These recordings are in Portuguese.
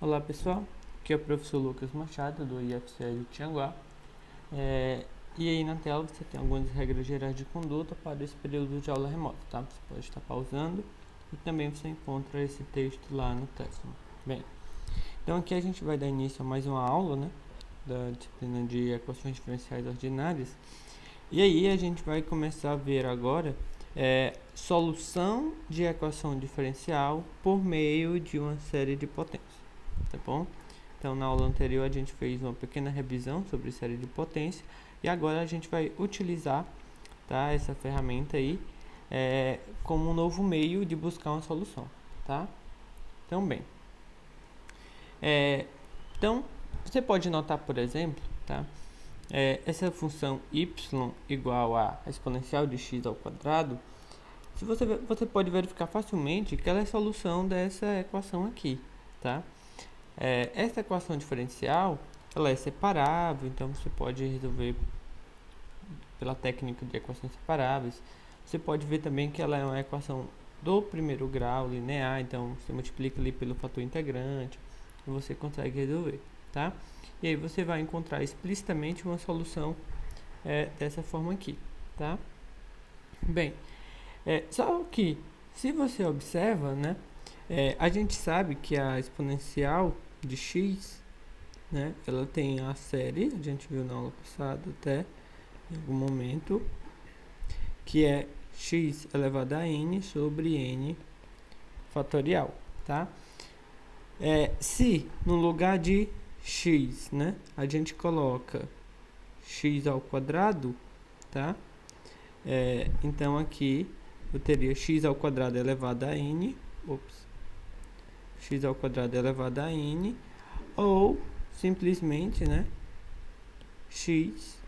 Olá pessoal, aqui é o professor Lucas Machado do IFCE de Tianguá. E aí na tela você tem algumas regras gerais de conduta para esse período de aula remota, tá? Você pode estar pausando e também você encontra esse texto lá no texto. Bem, então aqui a gente vai dar início a mais uma aula, né, da disciplina de equações diferenciais ordinárias. E aí a gente vai começar a ver agora solução de equação diferencial por meio de uma série de potências, tá bom? Então na aula anterior a gente fez uma pequena revisão sobre série de potência e agora a gente vai utilizar, tá, essa ferramenta aí como um novo meio de buscar uma solução, tá? Então bem, então você pode notar, por exemplo, tá, essa função y igual a exponencial de x ao quadrado. Se você pode verificar facilmente que ela é a solução dessa equação aqui, tá? Essa equação diferencial, ela é separável, então você pode resolver pela técnica de equações separáveis. Você pode ver também que ela é uma equação do primeiro grau linear, então você multiplica ali pelo fator integrante e você consegue resolver, tá? E aí você vai encontrar explicitamente uma solução dessa forma aqui, tá? Bem, só que se você observa, né, a gente sabe que a exponencial de x, né, ela tem a série, a gente viu na aula passada até em algum momento, que é x elevado a n sobre n fatorial, tá? Se no lugar de x, né, a gente coloca x ao quadrado, tá? Então aqui eu teria x ao quadrado elevado a n, x ao quadrado elevado a n, ou simplesmente, né, x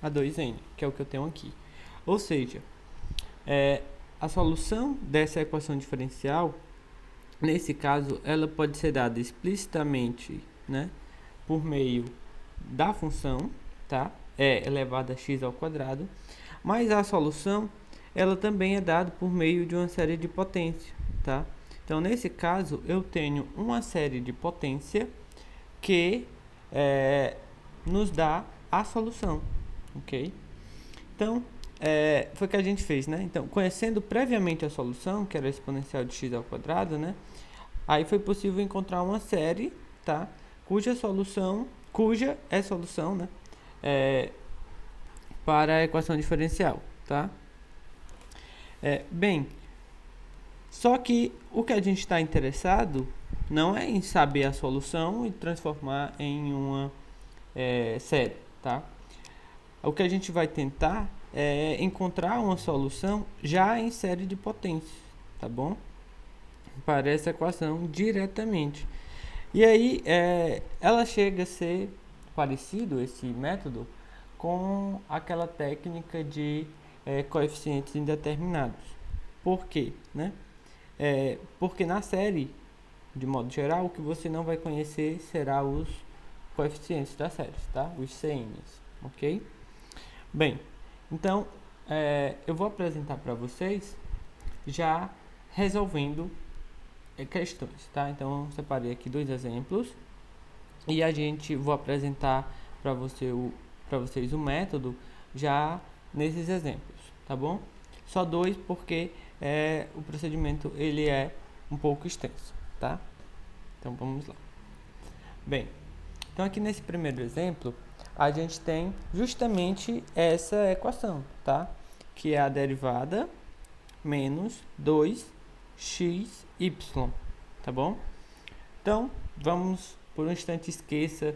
a 2n, que é o que eu tenho aqui. Ou seja, a solução dessa equação diferencial, nesse caso, ela pode ser dada explicitamente, né, por meio da função, tá? Elevado a x ao quadrado, mas a solução, ela também é dada por meio de uma série de potência, tá? Então, nesse caso, eu tenho uma série de potência que nos dá a solução, ok? Então, foi o que a gente fez, né? Então, conhecendo previamente a solução, que era a exponencial de x ao quadrado, né? Aí foi possível encontrar uma série, tá? Cuja é solução, né? Para a equação diferencial, tá? Bem, só que o que a gente está interessado não é em saber a solução e transformar em uma série, tá? O que a gente vai tentar é encontrar uma solução já em série de potências, tá bom? Para essa equação diretamente. E aí, ela chega a ser parecido, esse método, com aquela técnica de coeficientes indeterminados. Por quê? Né? Porque na série, de modo geral, o que você não vai conhecer será os coeficientes das séries, tá? Os CNs, ok? Bem, então, eu vou apresentar para vocês já resolvendo questões, tá? Então, eu separei aqui 2 exemplos e vou apresentar para vocês o método já nesses exemplos, tá bom? Só 2 porque o procedimento ele é um pouco extenso, tá? Então, vamos lá. Bem, então aqui nesse primeiro exemplo, a gente tem justamente essa equação, tá? Que é a derivada menos 2xy, tá bom? Então, vamos, por um instante, esqueça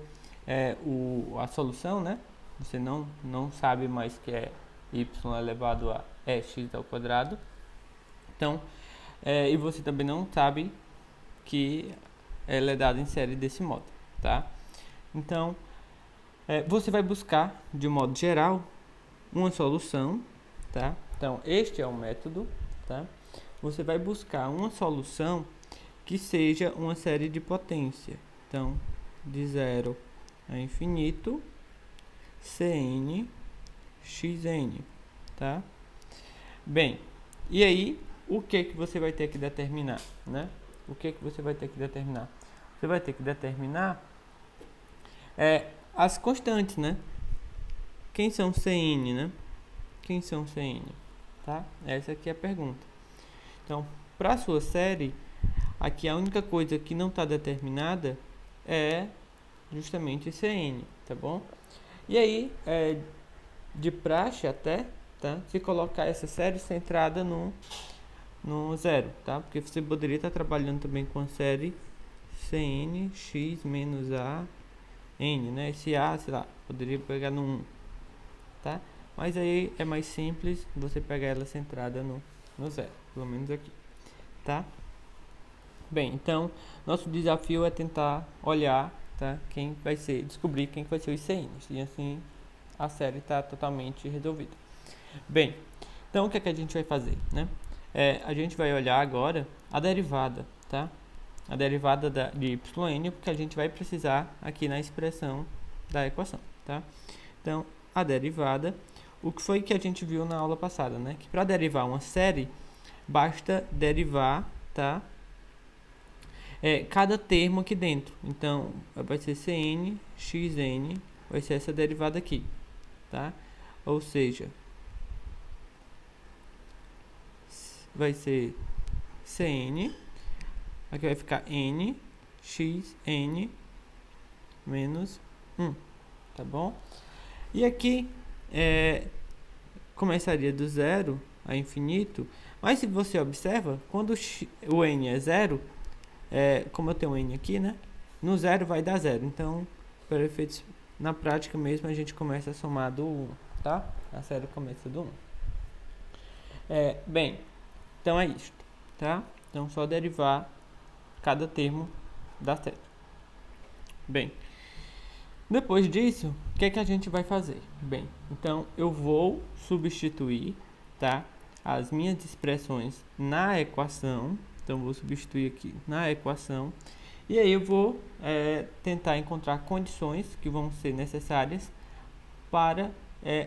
a solução, né? Você não sabe mais que é y elevado a x ao quadrado. Então, e você também não sabe que ela é dada em série desse modo, tá? Então, você vai buscar, de um modo geral, uma solução, tá? Então, este é o método, tá? Você vai buscar uma solução que seja uma série de potência. Então, de 0 a infinito, Cn, Xn, tá? Bem, e aí, o que você vai ter que determinar, né? o que que você vai ter que determinar? Você vai ter que determinar as constantes, né? Quem são CN, né? Quem são CN? Tá? Essa aqui é a pergunta. Então, para a sua série, aqui a única coisa que não está determinada é justamente CN, tá bom? E aí, de praxe até, tá? Se colocar essa série centrada no zero, tá? Porque você poderia estar trabalhando também com a série CN x menos a n, né? Esse a, sei lá, poderia pegar no 1, tá? Mas aí é mais simples você pegar ela centrada no zero, pelo menos aqui, tá? Bem, então, nosso desafio é tentar olhar, tá? Descobrir quem vai ser os CNs, e assim a série está totalmente resolvida. Bem, então o que é que a gente vai fazer, né? A gente vai olhar agora a derivada, tá? A derivada de yn, porque a gente vai precisar aqui na expressão da equação, tá? Então, a derivada, o que foi que a gente viu na aula passada, né? Que para derivar uma série, basta derivar, tá? Cada termo aqui dentro. Então, vai ser Cn, xn, vai ser essa derivada aqui, tá? Ou seja, vai ser Cn, aqui vai ficar n, xn, menos 1, tá bom? E aqui, começaria do zero a infinito, mas se você observa, quando o n é zero, como eu tenho um n aqui, né? No zero vai dar zero, então, para efeitos na prática mesmo, a gente começa a somar do 1, tá? A série começa do 1. Bem, então é isto, tá? Então, só derivar cada termo da série. Bem, depois disso, o que é que a gente vai fazer? Bem, então eu vou substituir, tá, as minhas expressões na equação. Então, vou substituir aqui na equação. E aí eu vou tentar encontrar condições que vão ser necessárias para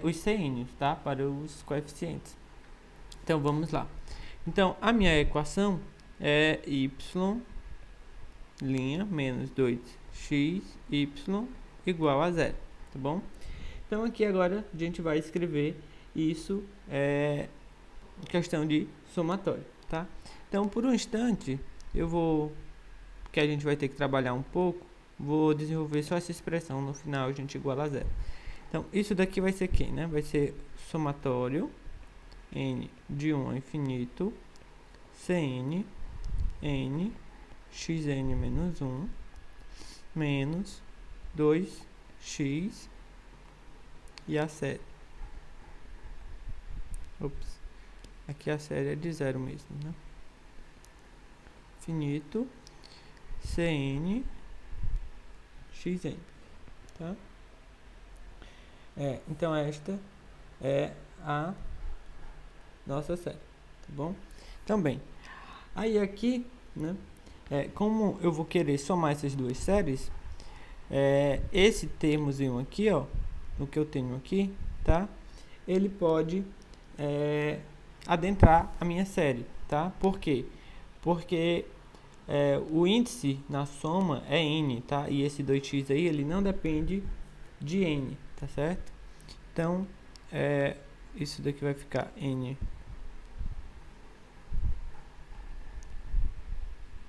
os CNs, tá? Para os coeficientes. Então, vamos lá. Então, a minha equação é y' menos 2xy igual a zero, tá bom? Então, aqui agora a gente vai escrever isso questão de somatório, tá? Então, por um instante, que a gente vai ter que trabalhar um pouco, vou desenvolver só essa expressão, no final a gente iguala a zero. Então, isso daqui vai ser quem, né? Vai ser somatório n de 1 a infinito, Cn, n, xn menos 1, menos 2x e a série. Ops. Aqui a série é de zero mesmo, né? Infinito, Cn, xn, tá? Então esta é a nossa série, tá bom? Então, bem, aí aqui, né, como eu vou querer somar essas duas séries, esse termozinho aqui, ó, o que eu tenho aqui, tá? Ele pode adentrar a minha série, tá? Por quê? Porque o índice na soma é n, tá? E esse 2x aí, ele não depende de n, tá certo? Então, isso daqui vai ficar n.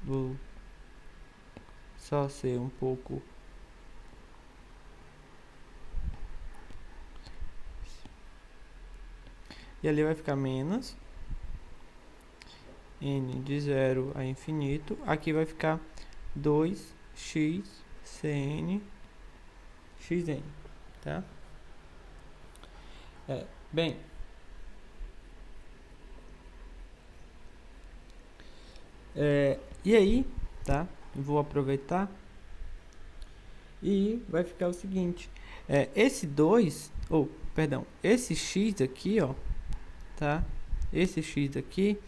Vou só ser um pouco... E ali vai ficar menos n de 0 a infinito. Aqui vai ficar 2x cn xn, tá? Bem, e aí, tá? Eu vou aproveitar e vai ficar o seguinte: esse 2, esse x aqui, ó, tá? Esse x aqui,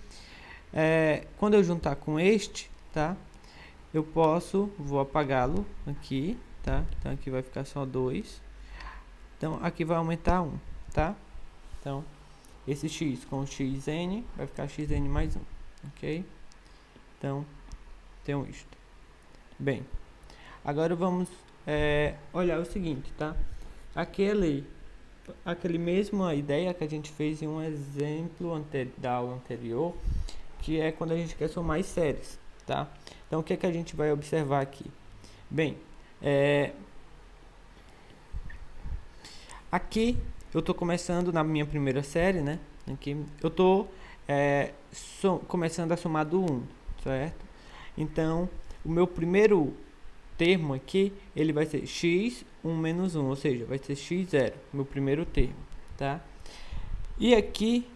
quando eu juntar com este, tá? Eu vou apagá-lo aqui, tá? Então aqui vai ficar só 2. Então aqui vai aumentar 1, tá? Então esse x com xn vai ficar xn mais 1, ok? Então tenho isto. Bem, agora vamos olhar o seguinte, tá? Aquele mesma ideia que a gente fez em um exemplo da aula anterior, que é quando a gente quer somar as séries, tá? Então, o que é que a gente vai observar aqui? Bem, aqui eu estou começando na minha primeira série, né? Aqui eu estou começando a somar do 1, certo? Então, o meu primeiro termo aqui, ele vai ser x1 menos 1, ou seja, vai ser x0, meu primeiro termo, tá? E aqui,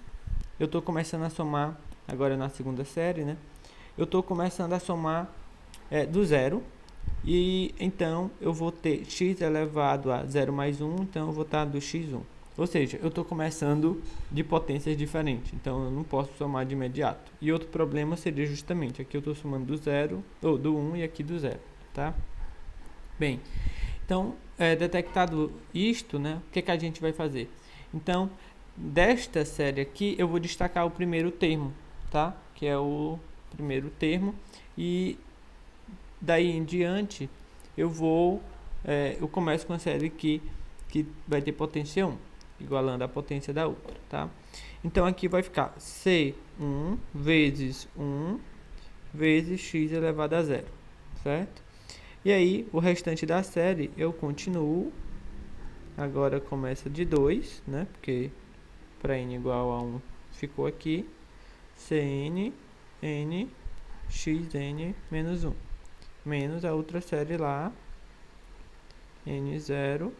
eu estou começando a somar, agora na segunda série, né? Eu estou começando a somar do zero, e então eu vou ter x elevado a 0 mais 1, então eu vou estar do x1. Ou seja, eu estou começando de potências diferentes, então eu não posso somar de imediato. E outro problema seria justamente, aqui eu estou somando do 0, ou do 1 e aqui do 0, tá? Bem, então, detectado isto, né, o que a gente vai fazer? Então, desta série aqui, eu vou destacar o primeiro termo, tá? Que é o primeiro termo, e daí em diante, eu começo com a série que vai ter potência 1, igualando a potência da outra, tá? Então, aqui vai ficar C1 vezes 1 vezes x elevado a 0, certo? E aí, o restante da série, eu continuo. Agora começa de 2, né? Porque para n igual a 1 ficou aqui. Cn, n, xn menos 1. Menos a outra série lá. N0,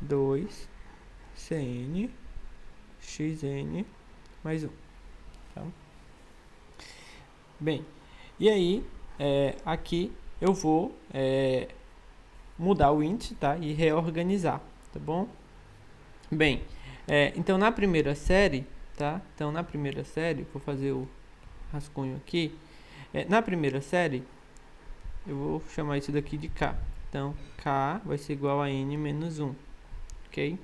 2, Cn, xn mais 1. Tá? Bem, e aí, aqui eu vou mudar o índice, tá? E reorganizar, tá bom? Bem, então na primeira série, tá? Então na primeira série, vou fazer o rascunho aqui. Na primeira série, eu vou chamar isso daqui de K. Então, K vai ser igual a N menos 1, ok?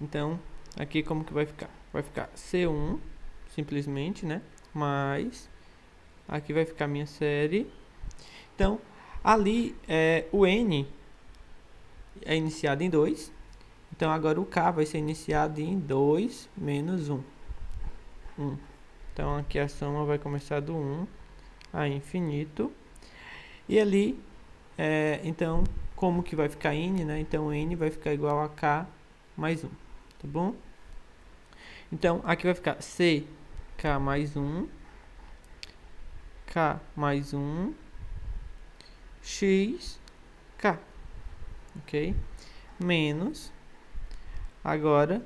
Então, aqui como que vai ficar? Vai ficar C1, simplesmente, né? Mais, aqui vai ficar minha série. Então, ali o N é iniciado em 2. Então, agora o K vai ser iniciado em 2 menos 1. 1. Então, aqui a soma vai começar do 1 a infinito. E ali, então, como que vai ficar N, né? Então, N vai ficar igual a K mais 1, tá bom? Então, aqui vai ficar CK mais 1, K mais 1, x, K, ok? Menos, agora,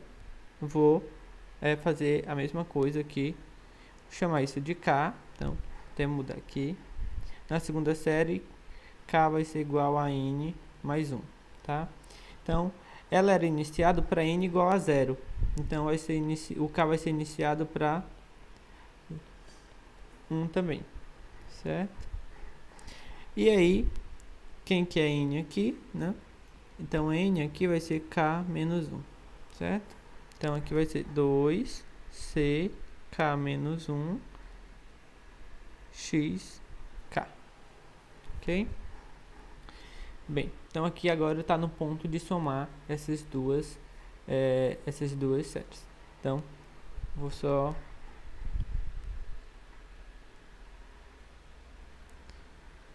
vou fazer a mesma coisa aqui, chamar isso de K, então, temos que mudar aqui. Na segunda série, K vai ser igual a N mais 1, tá? Então, ela era iniciado para N igual a 0. Então, vai ser o K vai ser iniciado para 1 também, certo? E aí, quem que é N aqui, né? Então, N aqui vai ser K menos 1, certo? Então, aqui vai ser 2C K menos 1 x K, ok? Bem, então aqui agora está no ponto de somar essas duas séries. Então, vou só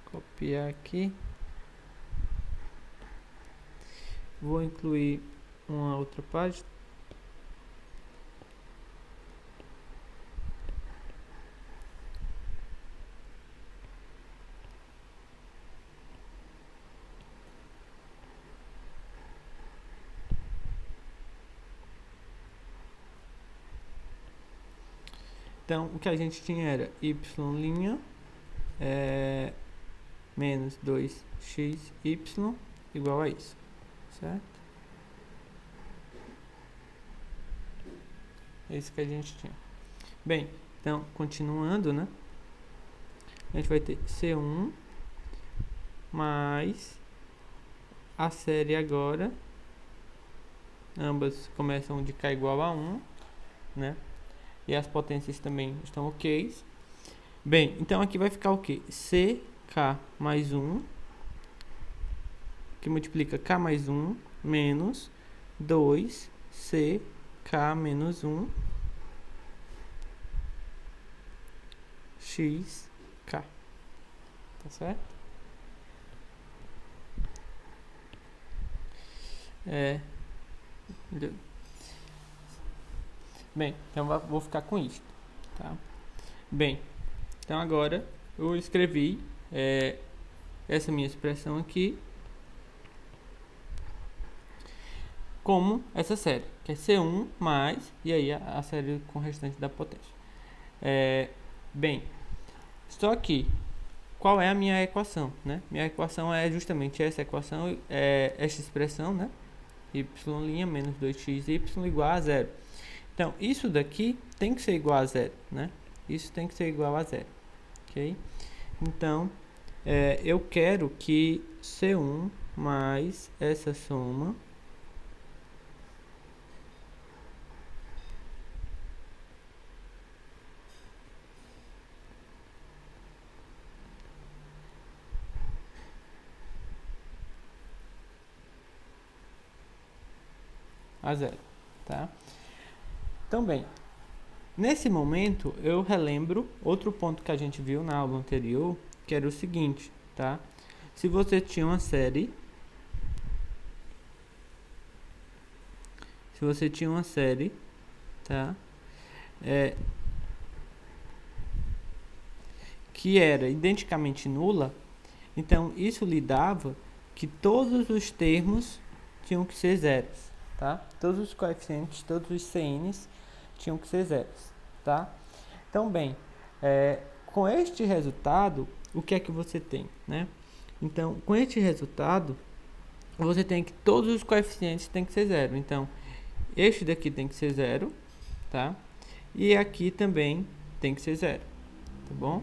copiar aqui. Vou incluir uma outra página. Então, o que a gente tinha era y' menos 2xy igual a isso, certo? É isso que a gente tinha. Bem, então, continuando, né? A gente vai ter C1 mais a série agora. Ambas começam de K igual a 1, né? E as potências também estão ok. Bem, então aqui vai ficar o quê? CK mais 1, que multiplica K mais 1, menos 2CK menos 1, XK. Tá certo? Bem, então vou ficar com isso, tá? Bem, então agora eu escrevi essa minha expressão aqui como essa série, que é C1 mais, e aí a série com o restante da potência. Bem, só que, qual é a minha equação, né? Minha equação é justamente essa equação, esta expressão, né? Y' menos 2xy igual a 0. Então, isso daqui tem que ser igual a 0, né? Isso tem que ser igual a 0, ok? Então, eu quero que C1 mais essa soma a 0, tá? Então, bem, nesse momento eu relembro outro ponto que a gente viu na aula anterior, que era o seguinte, tá? Se você tinha uma série, tá? Que era identicamente nula, então isso lhe dava que todos os termos tinham que ser zeros, tá? Todos os coeficientes, todos os CNs tinham que ser zeros, tá? Então, bem, com este resultado, o que é que você tem, né? Então, com este resultado, você tem que todos os coeficientes têm que ser zero. Então, este daqui tem que ser zero, tá? E aqui também tem que ser zero, tá bom?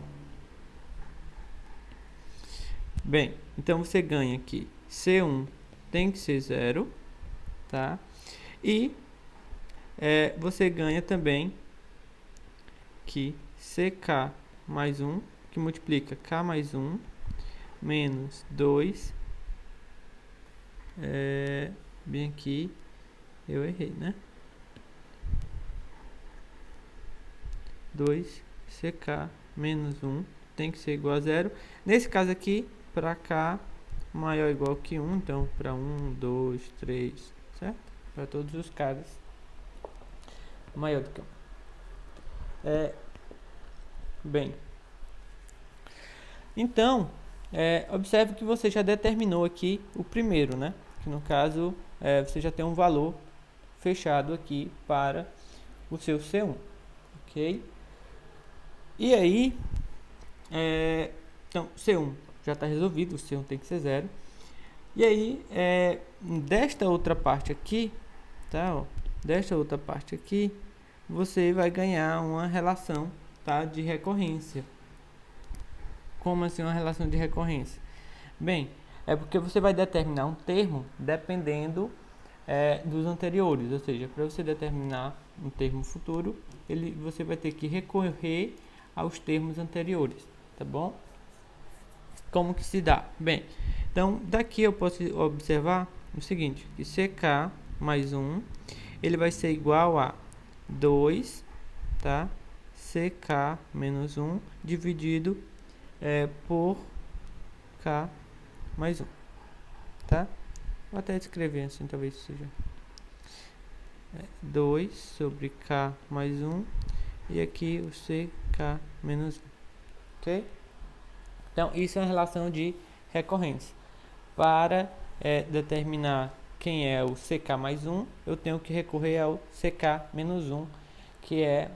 Bem, então você ganha que C1 tem que ser zero, tá? E você ganha também que CK mais 1, que multiplica K mais 1, menos 2, bem aqui, eu errei, né? 2CK menos 1 tem que ser igual a 0. Nesse caso aqui, para K maior ou igual que 1, então para 1, 2, 3, certo? Para todos os caras maior do que 1. Bem, então, observe que você já determinou aqui o primeiro, né? Que no caso, você já tem um valor fechado aqui para o seu C1, ok? E aí, então, C1 já está resolvido, o C1 tem que ser 0. E aí, desta outra parte aqui, tá? Ó, desta outra parte aqui, você vai ganhar uma relação, tá, de recorrência. Como assim uma relação de recorrência? Bem, é porque você vai determinar um termo dependendo dos anteriores, ou seja, para você determinar um termo futuro, você vai ter que recorrer aos termos anteriores, tá bom? Como que se dá? Bem, então daqui eu posso observar o seguinte, que CK mais 1, ele vai ser igual a 2, tá? CK menos 1 dividido por K mais 1, tá? Vou até escrever assim, talvez seja 2 sobre K mais 1 e aqui o CK menos 1, ok? Então, isso é uma relação de recorrência. Para determinar quem é o CK mais 1, eu tenho que recorrer ao CK menos 1, que é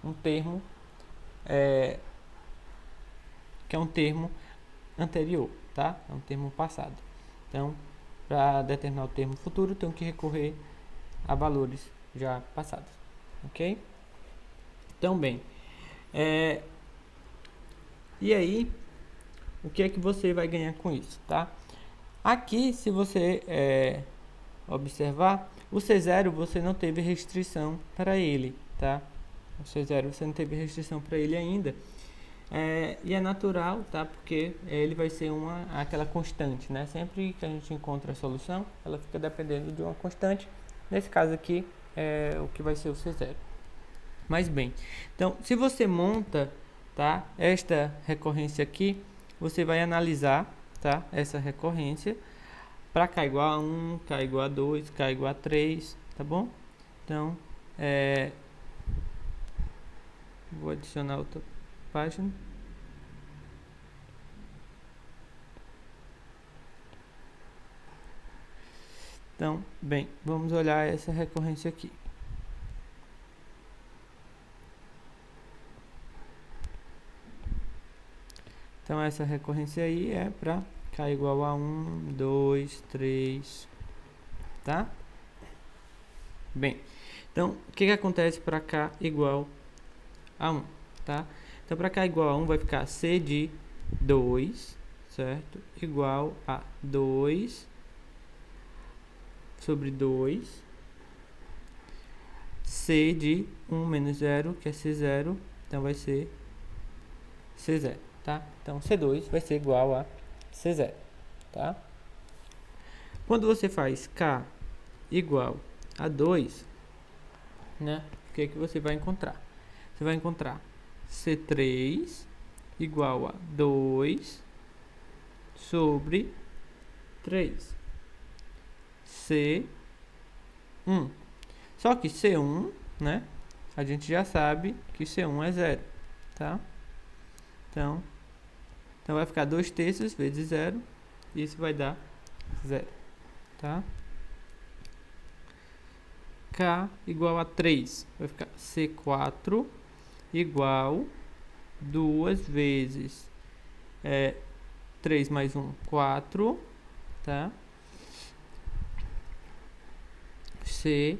um termo anterior, tá? É um termo passado. Então, para determinar o termo futuro, tenho que recorrer a valores já passados, ok? Então, bem, e aí, o que é que você vai ganhar com isso, tá? Aqui, se você observar, o C0 você não teve restrição para ele, tá? O C0 você não teve restrição para ele ainda. E é natural, tá? Porque ele vai ser aquela constante, né? Sempre que a gente encontra a solução, ela fica dependendo de uma constante. Nesse caso aqui, é o que vai ser o C0. Mas bem, então, se você monta, tá? Esta recorrência aqui, você vai analisar, tá? Essa recorrência para K igual a 1, K igual a 2, K igual a 3, tá bom? Então, vou adicionar outra página. Então, bem, vamos olhar essa recorrência aqui. Então, essa recorrência aí é para K igual a 1, 2, 3, tá? Bem, então, o que acontece para K igual a 1, tá? Então, para K igual a 1 vai ficar C de 2, certo? Igual a 2 sobre 2, C de 1 menos 0, que é C0, então vai ser C0, tá? Então, C2 vai ser igual a C0, tá? Quando você faz K igual a 2, né? O que você vai encontrar? Você vai encontrar C3 igual a 2 sobre 3. C1. Só que C1, né? A gente já sabe que C1 é 0, tá? Então vai ficar 2/3 vezes 0. Isso vai dar 0, tá? K igual a 3. Vai ficar C4 igual 2 vezes 3 mais 1, 4, tá? C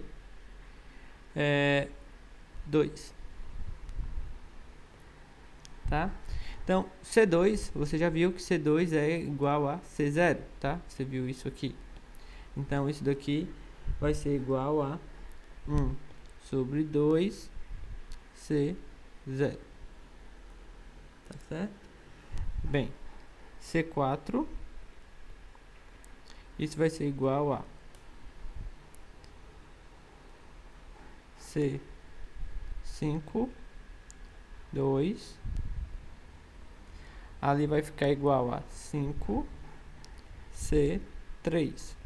2, tá? Então, C2, você já viu que C2 é igual a C0, tá? Você viu isso aqui. Então, isso daqui vai ser igual a 1 sobre 2 C0. Tá certo? Bem, C4, isso vai ser igual a C5, 2, ali vai ficar igual a 5 C3,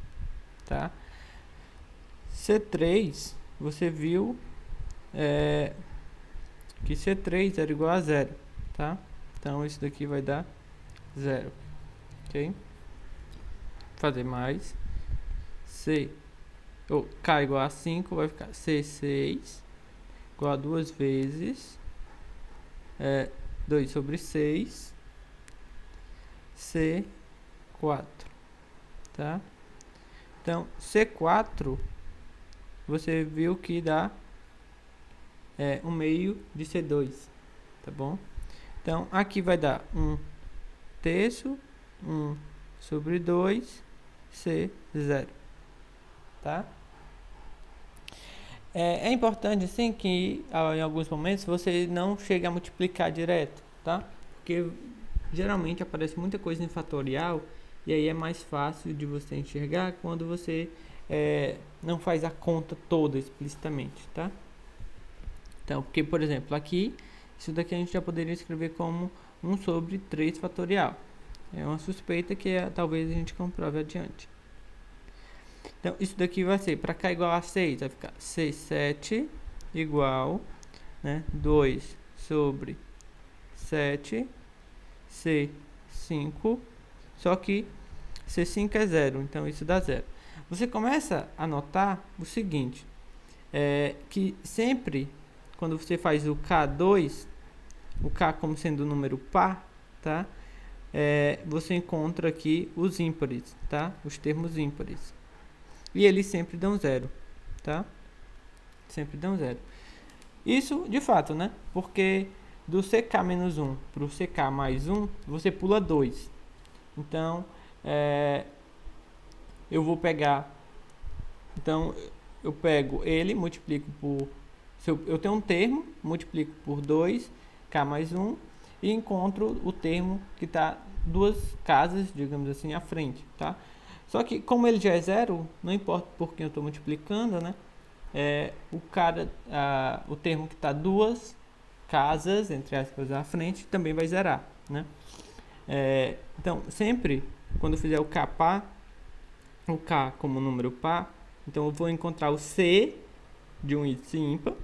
tá? C3, você viu que C3 era igual a 0, tá? Então, isso daqui vai dar 0, ok? Vou fazer mais. K igual a 5, vai ficar C6 igual a 2 vezes 2 sobre 6 C4, tá? Então, C4, você viu que dá 1/2 de C2, tá bom? Então, aqui vai dar 1/3, 1 sobre 2, C0, tá? É importante, assim, que em alguns momentos você não chegue a multiplicar direto, tá? Porque geralmente aparece muita coisa em fatorial e aí é mais fácil de você enxergar quando você não faz a conta toda explicitamente, tá? Então, porque, por exemplo, aqui, isso daqui a gente já poderia escrever como 1 sobre 3 fatorial. É uma suspeita que talvez a gente comprove adiante. Então, isso daqui vai ser, para K igual a 6, vai ficar C7 igual, né, 2 sobre 7, C5, só que C5 é 0, então isso dá 0. Você começa a notar o seguinte, que sempre, quando você faz o K2, o K como sendo um número par, tá? Você encontra aqui os ímpares, tá? Os termos ímpares. E eles sempre dão 0, tá? Sempre dão 0. Isso, de fato, né? Porque do CK menos 1 para o CK mais 1, você pula 2. Então, eu vou pegar... Então, eu pego ele, multiplico por... Eu tenho um termo, multiplico por 2, K mais 1. e encontro o termo que está duas casas, digamos assim, à frente, tá? Só que como ele já é zero, não importa por quem eu estou multiplicando, né? O termo que está duas casas, entre aspas, à frente, também vai zerar, né? Então, sempre quando eu fizer o o K como número par, então eu vou encontrar o C de um índice ímpar,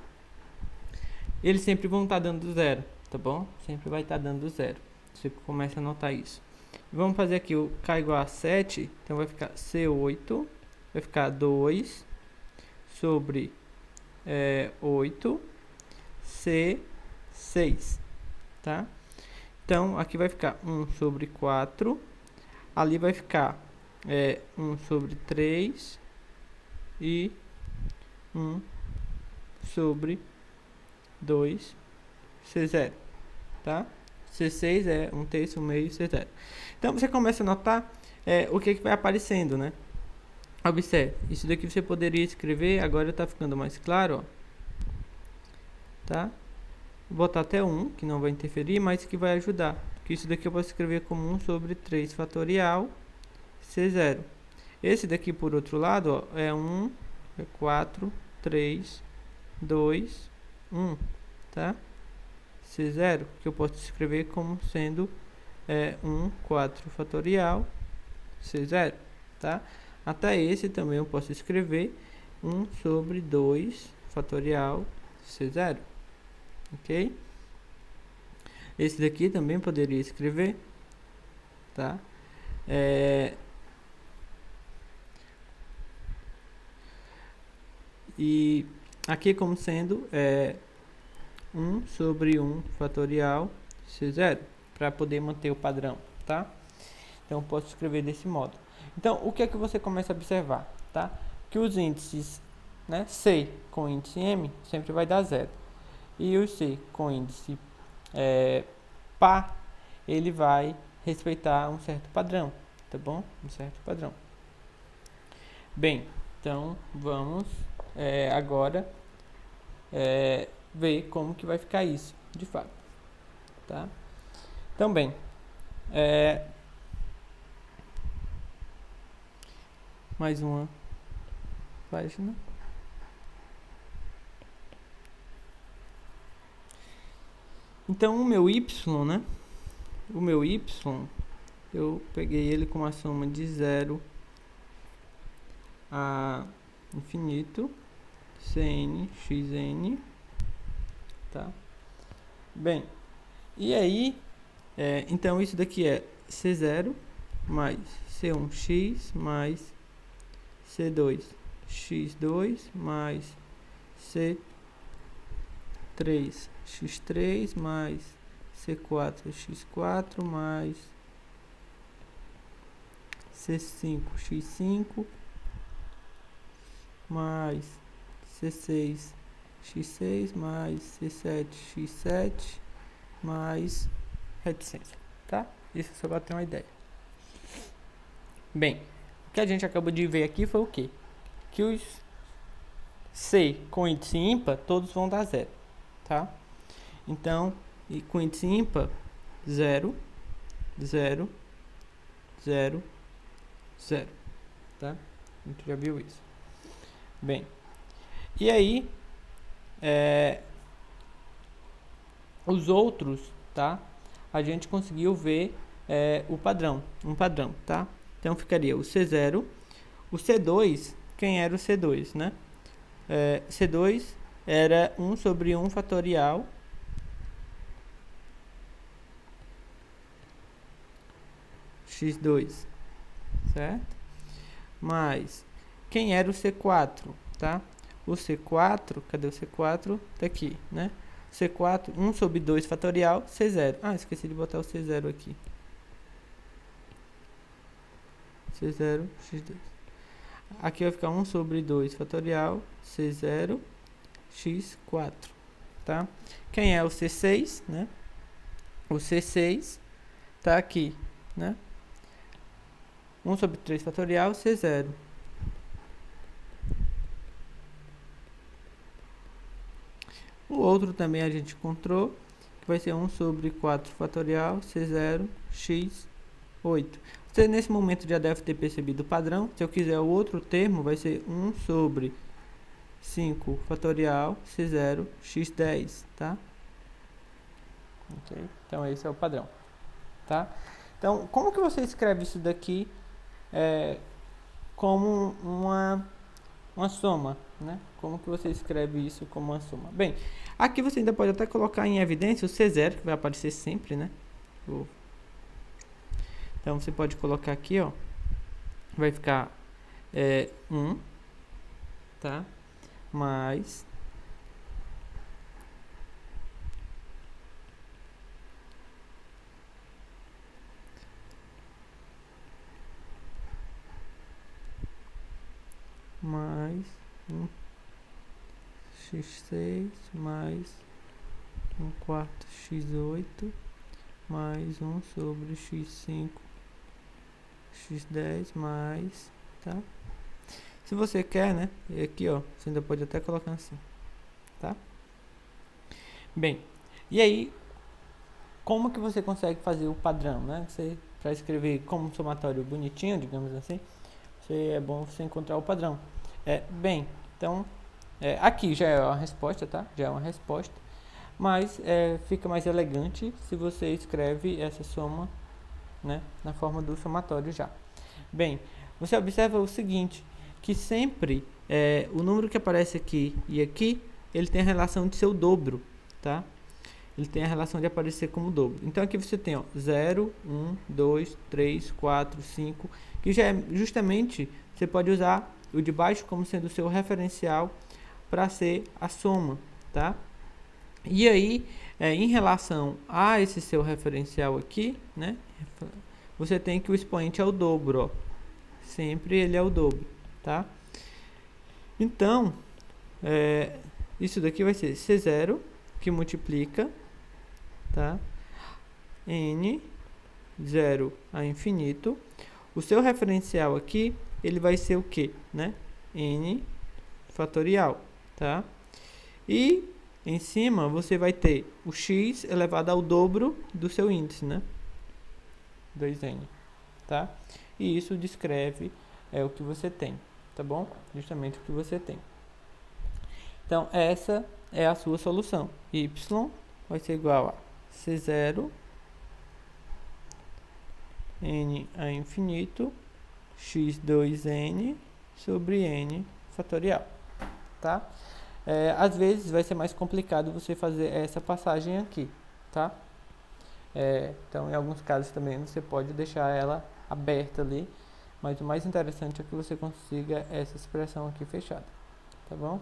eles sempre vão estar dando zero, tá bom? Sempre vai estar dando zero. Você começa a anotar isso. Vamos fazer aqui o K igual a 7, então vai ficar C8, vai ficar 2 sobre 8, C6, tá? Então, aqui vai ficar 1 sobre 4, ali vai ficar 1 sobre 3 e 1 sobre 2, C0, tá? C6 é 1/3, 1/2, C0. Então, você começa a notar o que vai aparecendo, né? Observe, isso daqui você poderia escrever, agora está ficando mais claro, ó, tá? Vou botar até 1, que não vai interferir, mas que vai ajudar. Porque isso daqui eu posso escrever como 1 sobre 3 fatorial C0. Esse daqui, por outro lado, ó, é 1, 4, 3, 2, 1, tá? C0, que eu posso escrever como sendo 1, 4 fatorial C0, tá? Até esse também eu posso escrever 1 sobre 2 fatorial C0, ok? Esse daqui também poderia escrever, tá? E aqui como sendo 1 sobre 1 fatorial C0, para poder manter o padrão, tá? Então, eu posso escrever desse modo. Então, o que é que você começa a observar, tá? Que os índices, né, C com índice M sempre vai dar zero. E o C com índice par, ele vai respeitar um certo padrão, tá bom? Um certo padrão. Bem, então, vamos agora ver como que vai ficar isso, de fato, tá? Então, bem, mais uma página. Então, o meu y, né? O meu y, eu peguei ele com uma soma de 0 a infinito, Cn, xn, tá? Bem, e aí, então isso daqui é C0 mais C1x mais C2, x2 mais C3, x3 mais C4, x4 mais C5, x5 mais C6, x6 mais C7, x7 mais reticência, tá? Isso só para ter uma ideia. Bem, o que a gente acabou de ver aqui foi o quê? Que os C com índice ímpar, todos vão dar zero, tá? Então, e com índice ímpar, 0, 0, 0, 0, tá? A gente já viu isso. Bem, e aí, os outros, tá? A gente conseguiu ver um padrão, tá? Então, ficaria o C0, o C2, quem era o C2, né? C2 era 1 sobre 1 fatorial x2, certo? Mas quem era o C4, tá? O C4, cadê o C4? Tá aqui, né? C4, 1 sobre 2 fatorial, C0. Ah, esqueci de botar o C0 aqui. C0, x2. Aqui vai ficar 1 sobre 2 fatorial, C0, x4, tá? Quem é o C6, né? O C6 tá aqui, né? 1 sobre 3 fatorial, C0. O outro também a gente encontrou, vai ser 1 sobre 4 fatorial C0 x 8. Você nesse momento já deve ter percebido o padrão. Se eu quiser o outro termo, vai ser 1 sobre 5 fatorial C0 x 10, tá? Ok? Então esse é o padrão, tá? Então, como que você escreve isso daqui como uma soma, né? Como que você escreve isso como uma soma? Bem, aqui você ainda pode até colocar em evidência o C0, que vai aparecer sempre, né? Então, você pode colocar aqui, ó, vai ficar 1, tá? Mais mais 1 x6 mais 1 quarto x8 mais 1 sobre x5 x10 mais, tá? Se você quer, né? E aqui, ó, você ainda pode até colocar assim, tá? Bem, e aí, como que você consegue fazer o padrão, né? Para escrever como um somatório bonitinho, digamos assim, é bom você encontrar o padrão. Bem, então, aqui já é uma resposta, tá? Já é uma resposta, mas fica mais elegante se você escreve essa soma, né, na forma do somatório já. Bem, você observa o seguinte, que sempre o número que aparece aqui e aqui, ele tem a relação de ser o dobro, tá? Ele tem a relação de aparecer como dobro. Então aqui você tem, ó, 0, 1, 2, 3, 4, 5, que já é justamente, você pode usar o de baixo como sendo o seu referencial para ser a soma, tá? E aí, em relação a esse seu referencial aqui, né, você tem que o expoente é o dobro, ó. Sempre ele é o dobro, tá? Então, isso daqui vai ser C0, que multiplica, tá? N, 0 a infinito. O seu referencial aqui, ele vai ser o quê, né? N fatorial, tá? E em cima você vai ter o x elevado ao dobro do seu índice, né? 2n, tá? E isso descreve o que você tem, tá bom? Justamente o que você tem. Então, essa é a sua solução. Y vai ser igual a C0 n a infinito x2n sobre n fatorial, tá? Às vezes vai ser mais complicado você fazer essa passagem aqui, tá? Então, em alguns casos também você pode deixar ela aberta ali, mas o mais interessante é que você consiga essa expressão aqui fechada, tá bom?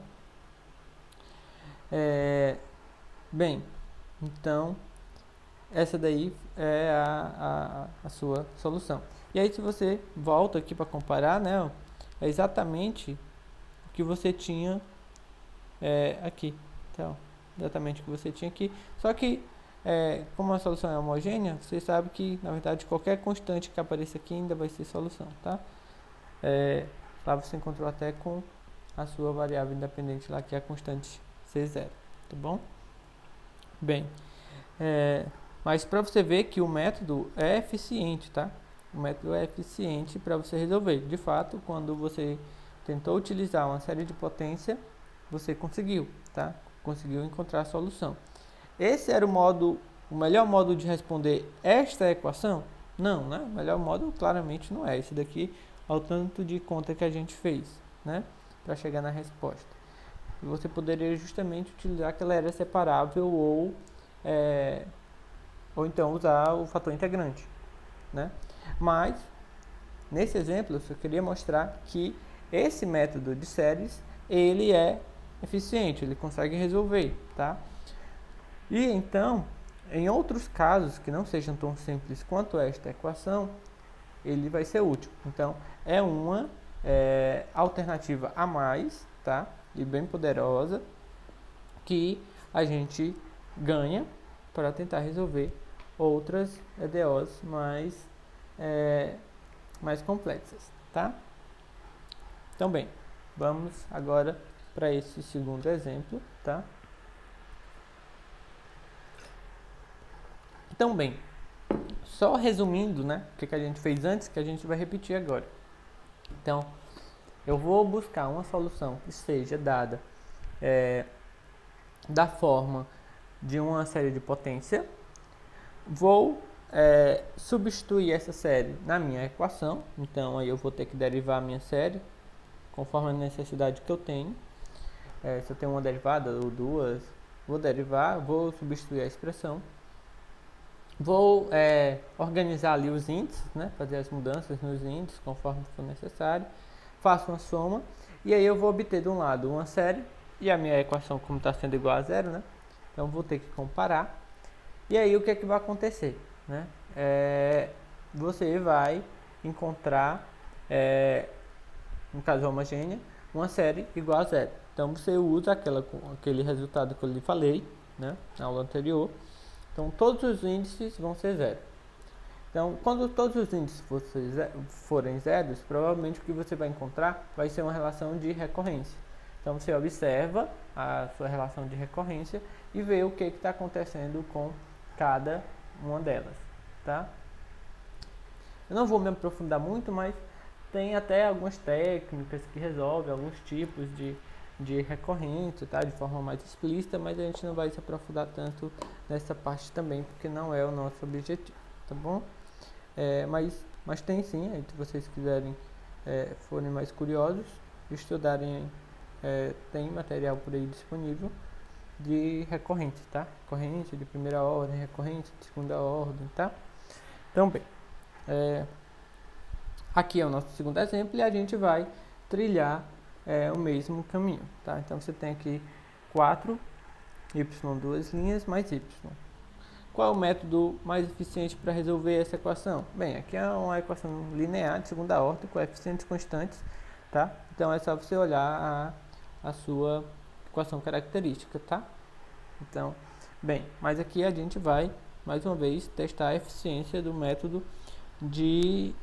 Bem, então essa daí é a sua solução. E aí se você volta aqui para comparar, né, é exatamente o que você tinha aqui. Então, exatamente o que você tinha aqui. Só que, como a solução é homogênea, você sabe que, na verdade, qualquer constante que apareça aqui ainda vai ser solução, tá? Lá você encontrou até com a sua variável independente lá, que é a constante C0, tá bom? Bem, mas para você ver que o método é eficiente, tá? O método é eficiente para você resolver. De fato, quando você tentou utilizar uma série de potência, você conseguiu, tá? Conseguiu encontrar a solução. Esse era o melhor modo de responder esta equação? Não, né? O melhor modo claramente não é esse daqui, ao tanto de conta que a gente fez, né? Para chegar na resposta. E você poderia justamente utilizar que ela era separável ou então usar o fator integrante, né? Mas, nesse exemplo, eu só queria mostrar que esse método de séries, ele é eficiente, ele consegue resolver, tá? E então, em outros casos que não sejam tão simples quanto esta equação, ele vai ser útil. Então, é uma alternativa a mais, tá? E bem poderosa, que a gente ganha para tentar resolver outras EDOs mais complexas, tá? Então, bem, vamos agora para esse segundo exemplo, tá? Então, bem, só resumindo, né, o que a gente fez antes, que a gente vai repetir agora. Então, eu vou buscar uma solução que seja dada da forma de uma série de potência. Vou substituir essa série na minha equação. Então, aí eu vou ter que derivar a minha série conforme a necessidade que eu tenho. Se eu tenho uma derivada ou duas, vou derivar, vou substituir a expressão. Vou organizar ali os índices, né? Fazer as mudanças nos índices conforme for necessário. Faço uma soma e aí eu vou obter de um lado uma série e a minha equação, como está sendo igual a zero, né? Então vou ter que comparar. E aí o que é que vai acontecer, né? Você vai encontrar, no caso homogênea, uma série igual a zero. Então você usa aquele resultado que eu lhe falei, né, na aula anterior. Então todos os índices vão ser zero. Então quando todos os índices forem zeros, provavelmente o que você vai encontrar vai ser uma relação de recorrência. Então você observa a sua relação de recorrência e vê o que está acontecendo com cada uma delas, tá? Eu não vou me aprofundar muito, mas tem até algumas técnicas que resolvem alguns tipos de recorrente, tá? De forma mais explícita, mas a gente não vai se aprofundar tanto nessa parte também, porque não é o nosso objetivo, tá bom? Mas tem sim, aí, se vocês quiserem, forem mais curiosos, estudarem, tem material por aí disponível de recorrente, tá? Recorrente de primeira ordem, recorrente de segunda ordem, tá? Então, bem, aqui é o nosso segundo exemplo e a gente vai trilhar o mesmo caminho, tá? Então você tem aqui 4y, duas linhas, mais y. Qual é o método mais eficiente para resolver essa equação? Bem, aqui é uma equação linear de segunda ordem, coeficientes constantes, tá? Então é só você olhar a sua equação característica, tá? Então, bem, mas aqui a gente vai, mais uma vez, testar a eficiência do método de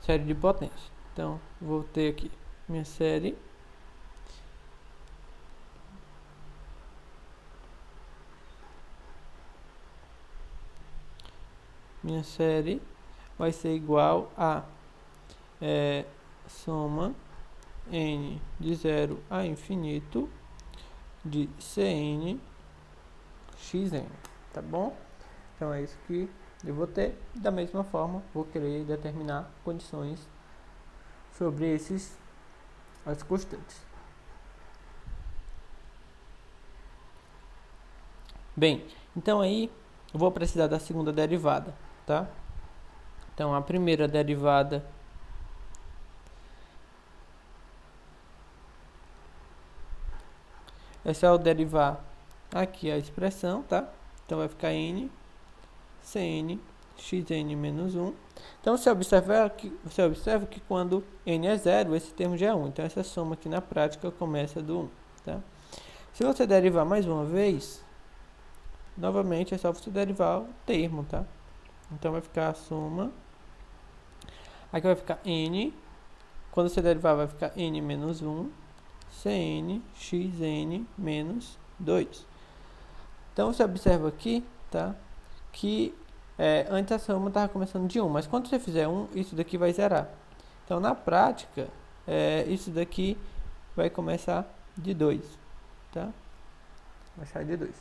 série de potência. Então, vou ter aqui minha série. Minha série vai ser igual a soma n de 0 a infinito de Cn xn, tá bom? Então é isso que eu vou ter. Da mesma forma, vou querer determinar condições sobre as constantes. Bem, então aí eu vou precisar da segunda derivada, tá? Então a primeira derivada é só eu derivar aqui a expressão, tá? Então vai ficar n Cn xn menos 1. Então você observa que quando n é 0, esse termo já é 1. Então essa soma aqui na prática começa do 1, tá? Se você derivar mais uma vez, novamente é só você derivar o termo, tá? Então vai ficar a soma. Aqui vai ficar n. Quando você derivar vai ficar n menos 1. Cn xn menos 2. Então você observa aqui, tá? Que antes a soma estava começando de 1, mas quando você fizer 1, isso daqui vai zerar. Então na prática, isso daqui vai começar de 2, tá? Vai sair de 2.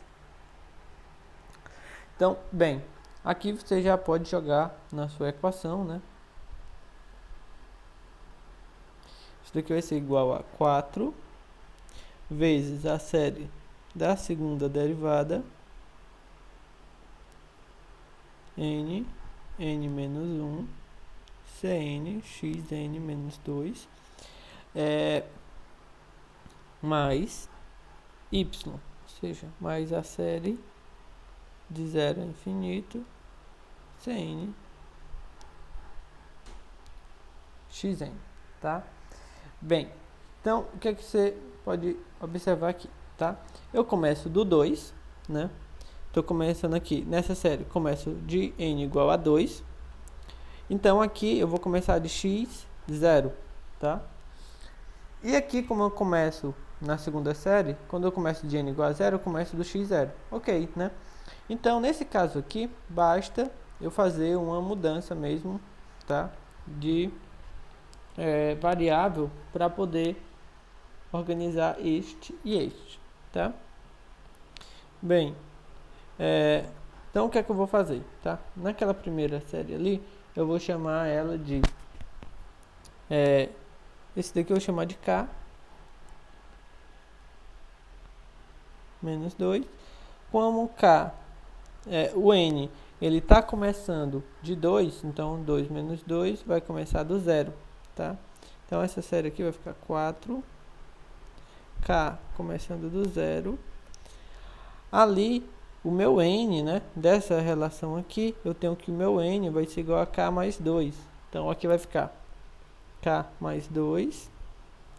Então, bem, aqui você já pode jogar na sua equação, né? Isso daqui vai ser igual a 4 vezes a série da segunda derivada n menos 1 Cn xn menos 2 mais y, ou seja, mais a série de 0 a infinito Cn xn, tá? Bem, então o que é que você pode observar aqui, tá? Eu começo do 2, né? Estou começando aqui, nessa série, começo de n igual a 2. Então aqui eu vou começar de x, 0, tá? E aqui, como eu começo na segunda série, quando eu começo de n igual a 0, eu começo do x, 0. Ok, né? Então, nesse caso aqui, basta eu fazer uma mudança mesmo, tá? De variável para poder organizar este e este, tá? Bem, então o que é que eu vou fazer, tá? Naquela primeira série ali, eu vou chamar ela de esse daqui eu vou chamar de K menos 2. Como K, o N, ele está começando de 2, então 2 menos 2 vai começar do zero, tá? Então essa série aqui vai ficar 4, K começando do zero. Ali, o meu N, né, dessa relação aqui, eu tenho que o meu N vai ser igual a K mais 2. Então aqui vai ficar K mais 2,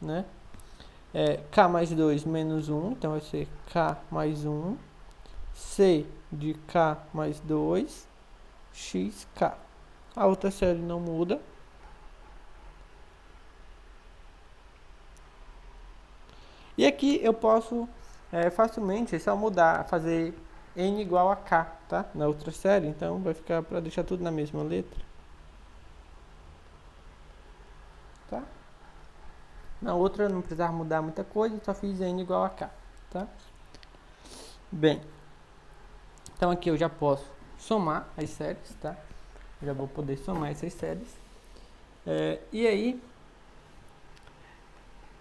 né? K mais 2 menos 1, então vai ser K mais 1. C de K mais 2, XK. A outra série não muda. E aqui eu posso facilmente só mudar, fazer N igual a K, tá? Na outra série, então vai ficar para deixar tudo na mesma letra. Tá? Na outra eu não precisava mudar muita coisa, só fiz N igual a K, tá? Bem, então aqui eu já posso somar as séries, tá? Já vou poder somar essas séries. E aí,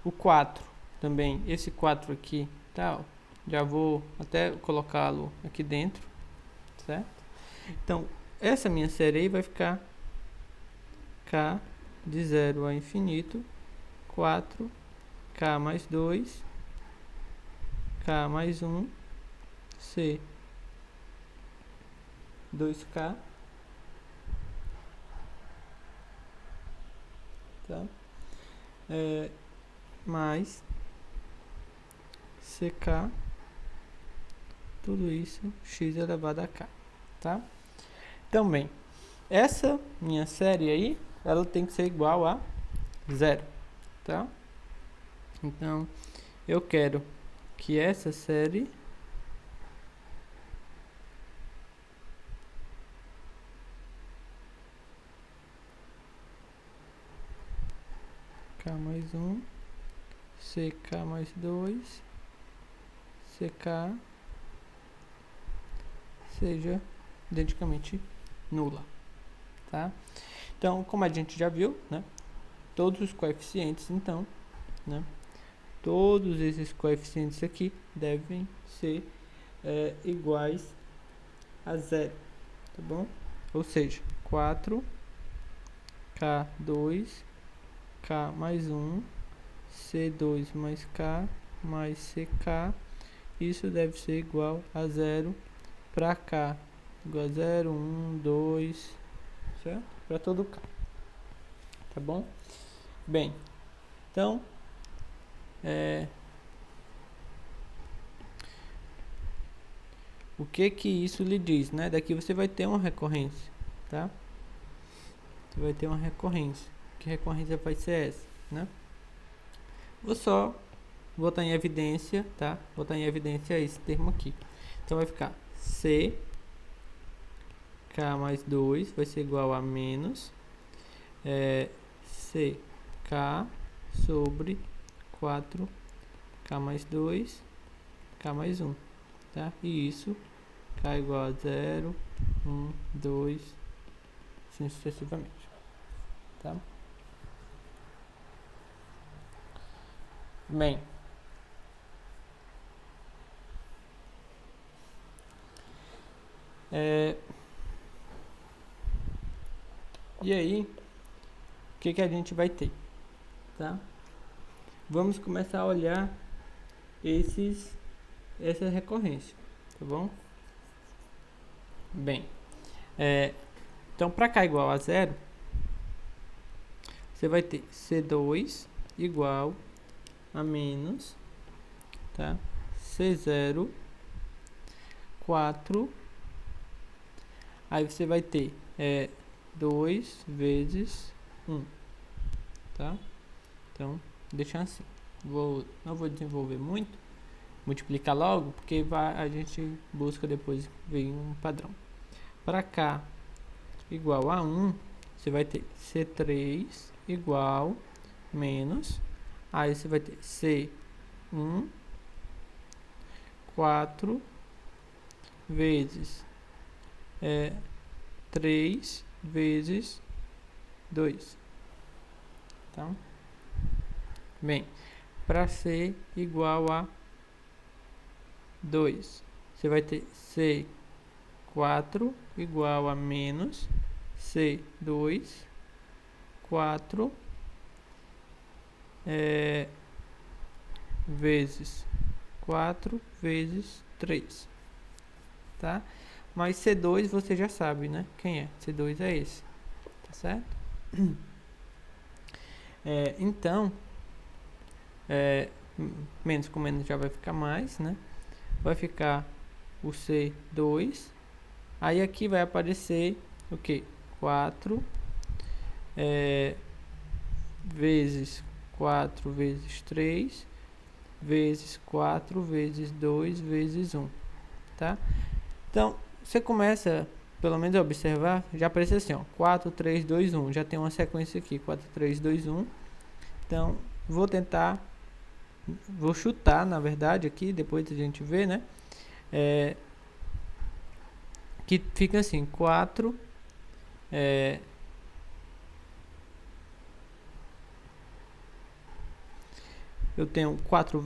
o 4 também, esse 4 aqui, tá? Já vou até colocá-lo aqui dentro, certo? Então, essa minha série aí vai ficar K de 0 a infinito, 4, K mais 2, K mais 1, C, 2K, tá? Mais CK, tudo isso, x elevado a k, tá? Então, bem, essa minha série aí, ela tem que ser igual a 0, tá? Então, eu quero que essa série K mais 1, CK mais 2, CK seja identicamente nula, tá? Então, como a gente já viu, né? Todos os coeficientes, então, né? Todos esses coeficientes aqui devem ser iguais a 0, tá bom? Ou seja, 4, K2, K mais 1, C2 mais K mais CK, isso deve ser igual a 0 para K, igual a 0, 1, 2, certo? Para todo K, tá bom? Bem, então, o que que isso lhe diz, né? Daqui você vai ter uma recorrência, tá? Você vai ter uma recorrência. Que recorrência vai ser essa, né? Vou só botar em evidência, tá? Botar em evidência esse termo aqui. Então vai ficar C K mais 2 vai ser igual a menos CK sobre 4 K mais 2 K mais 1, tá? E isso K igual a 0, 1, 2, assim sucessivamente, tá? Bem, e aí, o que que a gente vai ter, tá? Vamos começar a olhar essa recorrência, tá bom? Bem, então para k igual a 0, você vai ter C2 igual a menos, tá? C0, 4, aí você vai ter 2 vezes 1, tá? Então, deixa assim. Não vou desenvolver muito, multiplicar logo, porque a gente busca depois ver um padrão. Para cá igual a 1, você vai ter C3 igual menos, aí você vai ter C1 4 vezes 3 vezes 2. Tá? Bem, para C igual a 2, você vai ter C4 igual a menos C2 4 vezes 4 vezes 3, tá? Mas C2 você já sabe, né? Quem é? C2 é esse, tá certo? Então, menos com menos já vai ficar mais, né? Vai ficar o C2, aí aqui vai aparecer o que? 4 vezes 4 vezes 3 vezes 4 vezes 2 vezes 1, tá? Então, você começa, pelo menos a observar, já aparece assim, ó, 4, 3, 2, 1, já tem uma sequência aqui, 4, 3, 2, 1, então, vou chutar, na verdade, aqui, depois a gente vê, né, que fica assim, 4, eu tenho 4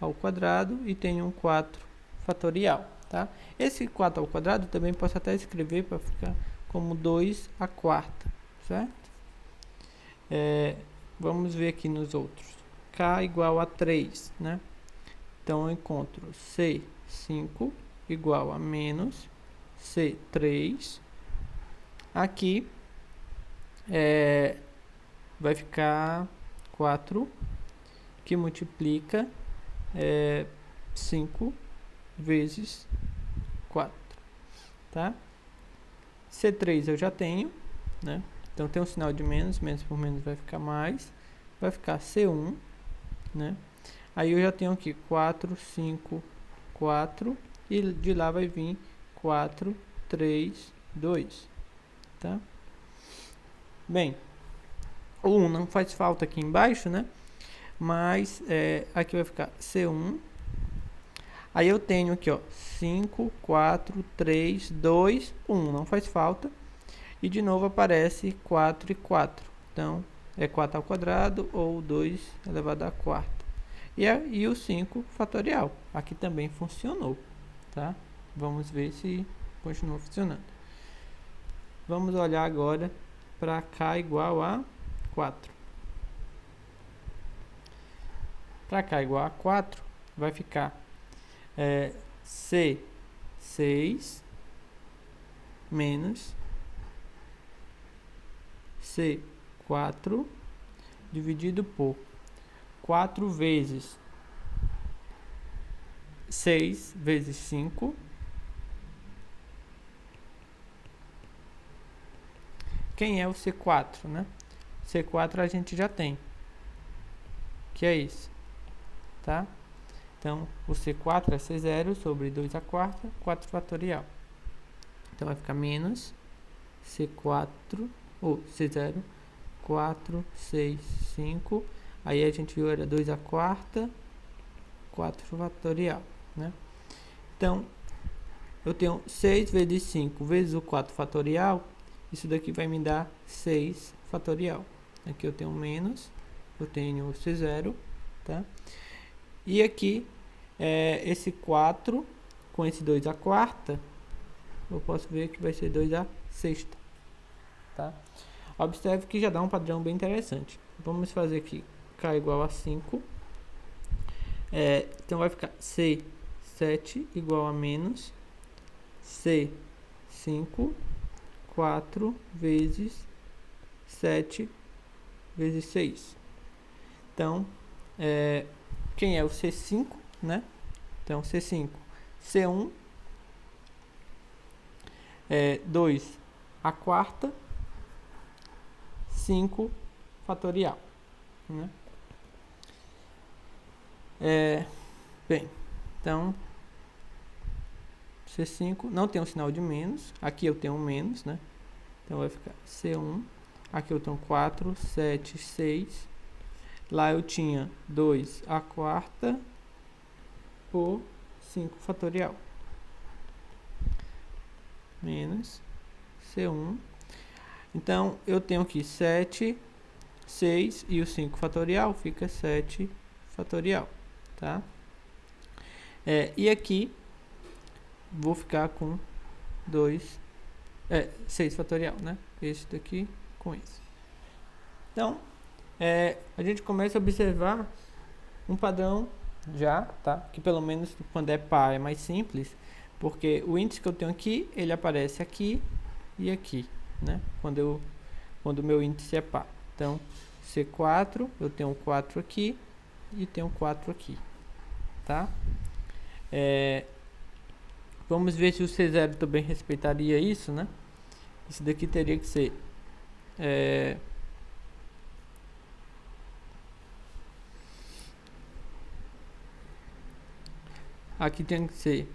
ao quadrado e tenho um 4 fatorial, tá? Esse 4 ao quadrado também posso até escrever para ficar como 2 à quarta, certo? Vamos ver aqui nos outros. K igual a 3, né? Então eu encontro C5 igual a menos C3. Aqui vai ficar 4 que multiplica 5 vezes 4, tá? C3 eu já tenho, né? Então tem um sinal de menos, menos por menos vai ficar mais, vai ficar C1, né? Aí eu já tenho aqui 4, 5, 4 e de lá vai vir 4, 3, 2, tá? Bem, o 1 não faz falta aqui embaixo, né? Mas aqui vai ficar C1. Aí eu tenho aqui, ó, 5, 4, 3, 2, 1. Não faz falta. E de novo aparece 4 e 4. Então, é 4 ao quadrado ou 2 elevado à quarta. E o 5 fatorial. Aqui também funcionou, tá? Vamos ver se continua funcionando. Vamos olhar agora para K igual a 4. Para K igual a 4, vai ficar C6 menos C4 dividido por 4 vezes 6 vezes 5. Quem é o C4, né? C4 a gente já tem, que é isso, tá? Então, o C4 é C0 sobre 2 à quarta, 4 fatorial. Então, vai ficar menos C4, ou C0, 4, 6, 5. Aí a gente viu, era 2 à quarta, 4 fatorial, né? Então, eu tenho 6 vezes 5 vezes o 4 fatorial. Isso daqui vai me dar 6 fatorial. Aqui eu tenho menos, eu tenho C0, tá? E aqui, esse 4 com esse 2 à quarta, eu posso ver que vai ser 2 à sexta, tá? Observe que já dá um padrão bem interessante. Vamos fazer aqui K igual a 5. Então vai ficar C7 igual a menos C5, 4 vezes 7 vezes 6. Então, quem é o C5, né? Então, C5, C1, 2 à quarta, 5 fatorial, né? Bem, então, C5 não tem um sinal de menos. Aqui eu tenho um menos, né? Então vai ficar C1. Aqui eu tenho 4, 7, 6. Lá eu tinha 2 a quarta por 5 fatorial. Menos C1. Então, eu tenho aqui 7, 6 e o 5 fatorial fica 7 fatorial, tá? E aqui, vou ficar com 6 fatorial, né? Esse daqui com esse. Então, a gente começa a observar um padrão já, tá? Que pelo menos quando é par é mais simples, porque o índice que eu tenho aqui, ele aparece aqui e aqui, né? Quando o meu índice é par. Então, C4, eu tenho 4 aqui e tenho 4 aqui, tá? Vamos ver se o C0 também respeitaria isso, né? Isso daqui teria que ser aqui tem que ser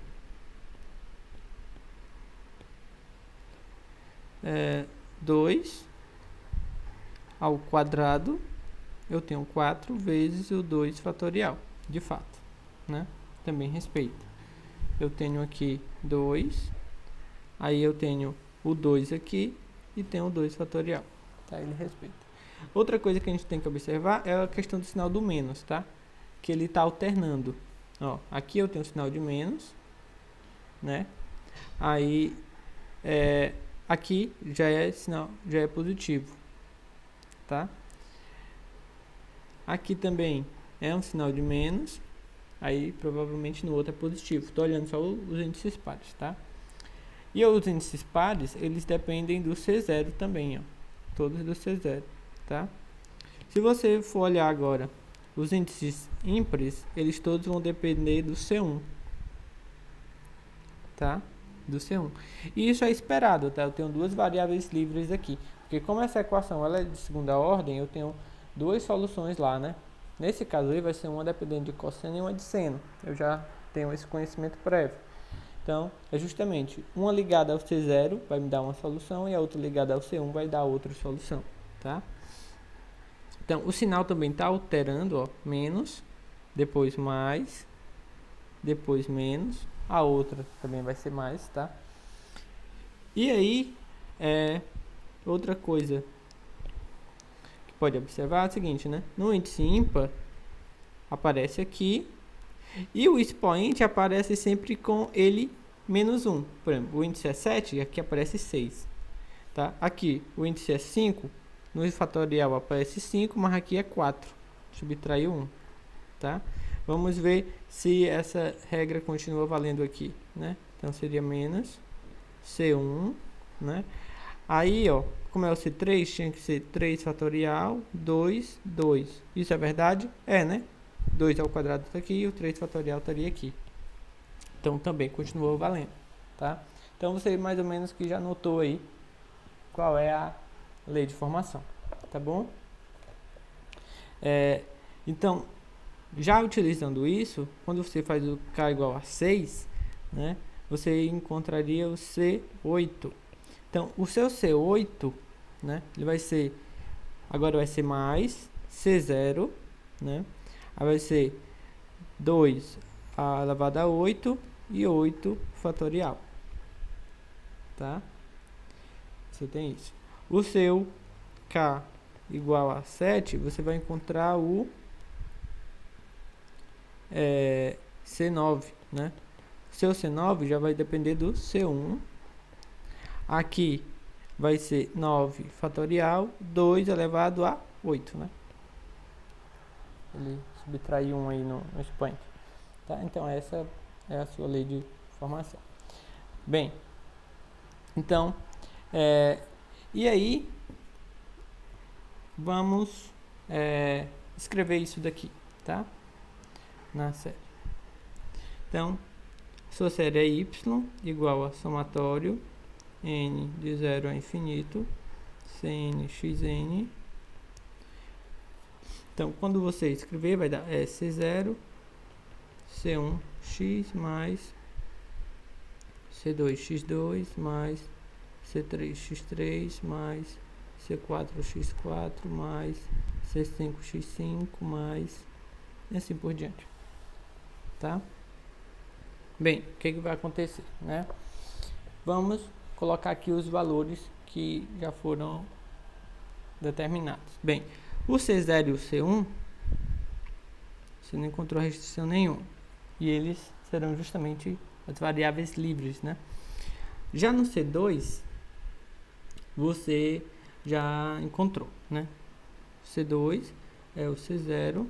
2 ao quadrado. Eu tenho 4 vezes o 2 fatorial, de fato, né? Também respeita. Eu tenho aqui 2, aí eu tenho o 2 aqui e tenho o 2 fatorial, tá? Ele respeita. Outra coisa que a gente tem que observar é a questão do sinal do menos, tá? Que ele está alternando. Ó, aqui eu tenho o sinal de menos, né? Aí, aqui já é positivo, tá? Aqui também é um sinal de menos, aí provavelmente no outro é positivo. Estou olhando só os índices pares, tá? E os índices pares, eles dependem do C0 também, ó. Todos do C0, tá? Se você for olhar agora os índices ímpares, eles todos vão depender do C1, tá? Do C1. E isso é esperado, tá? Eu tenho duas variáveis livres aqui, porque como essa equação ela é de segunda ordem, eu tenho duas soluções lá, né? Nesse caso aí vai ser uma dependendo de cosseno e uma de seno. Eu já tenho esse conhecimento prévio. Então, é justamente uma ligada ao C0 vai me dar uma solução e a outra ligada ao C1 vai dar outra solução, tá? Então, o sinal também está alterando, ó, menos, depois mais, depois menos, a outra também vai ser mais, tá? E aí, outra coisa que pode observar é o seguinte, né? No índice ímpar, aparece aqui, e o expoente aparece sempre com ele menos 1. Por exemplo, o índice é 7 e aqui aparece 6, tá? Aqui, o índice é 5. No fatorial aparece 5, mas aqui é 4. Subtraiu 1, tá? Vamos ver se essa regra continua valendo aqui, né? Então, seria menos C1, né? Aí, ó, como é o C3, tinha que ser 3 fatorial, 2, 2. Isso é verdade? É, né? 2 ao quadrado está aqui e o 3 fatorial estaria aqui. Então, também continuou valendo, tá? Então, você mais ou menos que já notou aí qual é a lei de formação, tá bom? Então, já utilizando isso, quando você faz o K igual a 6, né, você encontraria o C8. Então, o seu C8, né, ele vai ser, agora vai ser mais C0, né, aí vai ser 2 elevado a 8 e 8 fatorial, tá? Você tem isso. O seu K igual a 7, você vai encontrar o C9, né? Seu C9 já vai depender do C1. Aqui vai ser 9 fatorial, 2 elevado a 8, né? Ele subtrai 1 aí no expoente. Tá? Então, essa é a sua lei de formação. Bem, então, e aí, vamos escrever isso daqui, tá? Na série. Então, sua série é y igual a somatório n de 0 a infinito cn xn. Então, quando você escrever, vai dar C0 C1x mais C2x2 mais C3x3 mais C4x4 mais C5x5 mais e assim por diante, tá? Bem, o que vai acontecer, né? Vamos colocar aqui os valores que já foram determinados. Bem, o C0 e o C1, você não encontrou restrição nenhuma, e eles serão justamente as variáveis livres, né? Já no C2, você já encontrou, né? C2 é o C0,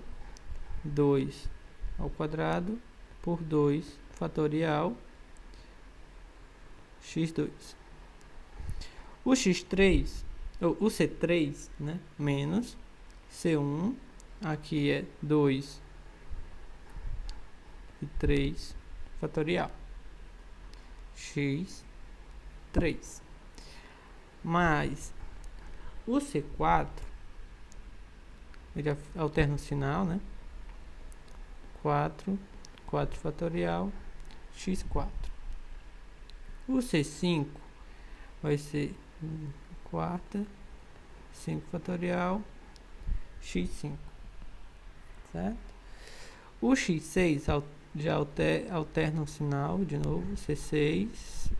2 ao quadrado por 2 fatorial x2. O x3, o C3, né, menos C1, aqui é 2 e 3 fatorial x3 mais o C4, ele alterna o sinal, né? 4 fatorial x4. O C5 vai ser quarta 5 fatorial x5, certo? O x6 já alterna o sinal de novo, C6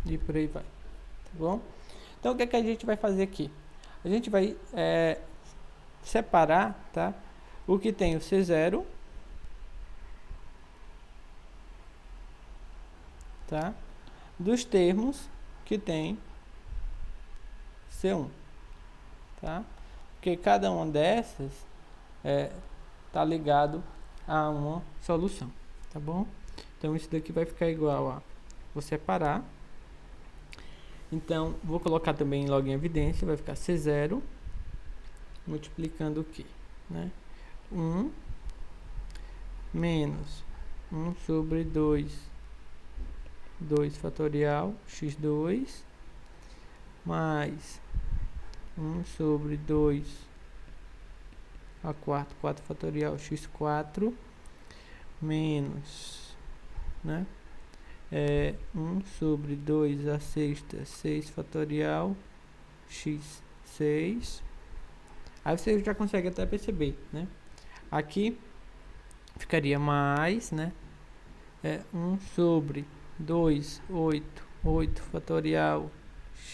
e por aí vai, tá bom? Então o que é que a gente vai fazer aqui? A gente vai separar, tá? O que tem o C0, tá? Dos termos que tem C1, tá? Porque cada uma dessas tá ligado a uma solução, tá bom? Então isso daqui vai ficar igual a vou separar. Então vou colocar também logo em evidência, vai ficar C0 multiplicando o que, né? 1 menos 1 sobre 2 fatorial x2 mais 1 sobre 2 a 4 fatorial x4 menos, né? 1 sobre 2 a sexta 6 fatorial x6. Aí você já consegue até perceber, né? Aqui ficaria mais, né? 1 sobre 2, 8 fatorial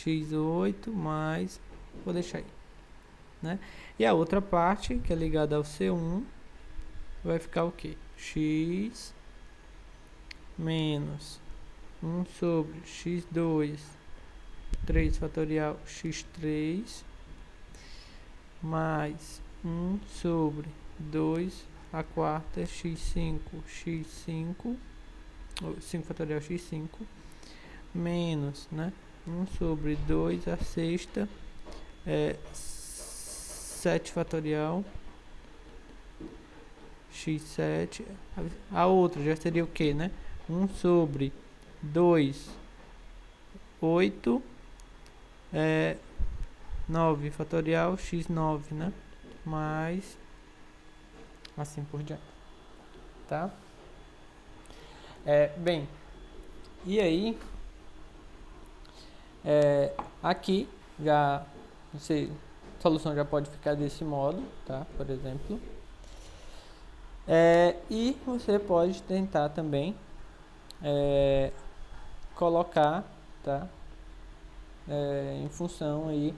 x8 mais, vou deixar aí, né? E a outra parte, que é ligada ao C1, vai ficar o que? X menos 1 sobre x2, 3 fatorial x3, mais 1 sobre 2 a quarta x5, 5 fatorial x5, menos, né? 1 sobre 2 a sexta, 7 fatorial x7. A outra já seria o que, né? 1 sobre 2, 8, 9 fatorial x9, né? Mais assim por diante, tá? Bem, e aí aqui já a solução já pode ficar desse modo, tá? Por exemplo, e você pode tentar também colocar, tá? Em função aí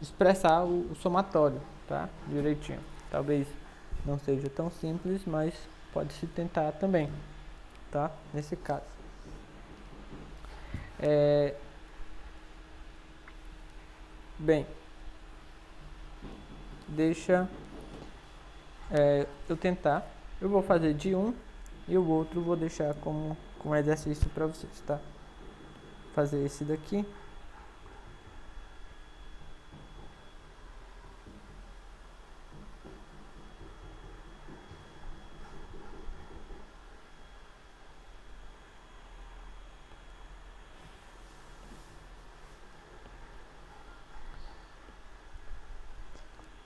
expressar o somatório, tá? Direitinho. Talvez não seja tão simples, mas pode se tentar também, tá? Nesse caso. Bem, deixa eu tentar. Eu vou fazer de um e o outro vou deixar como exercício para vocês, tá? Fazer esse daqui.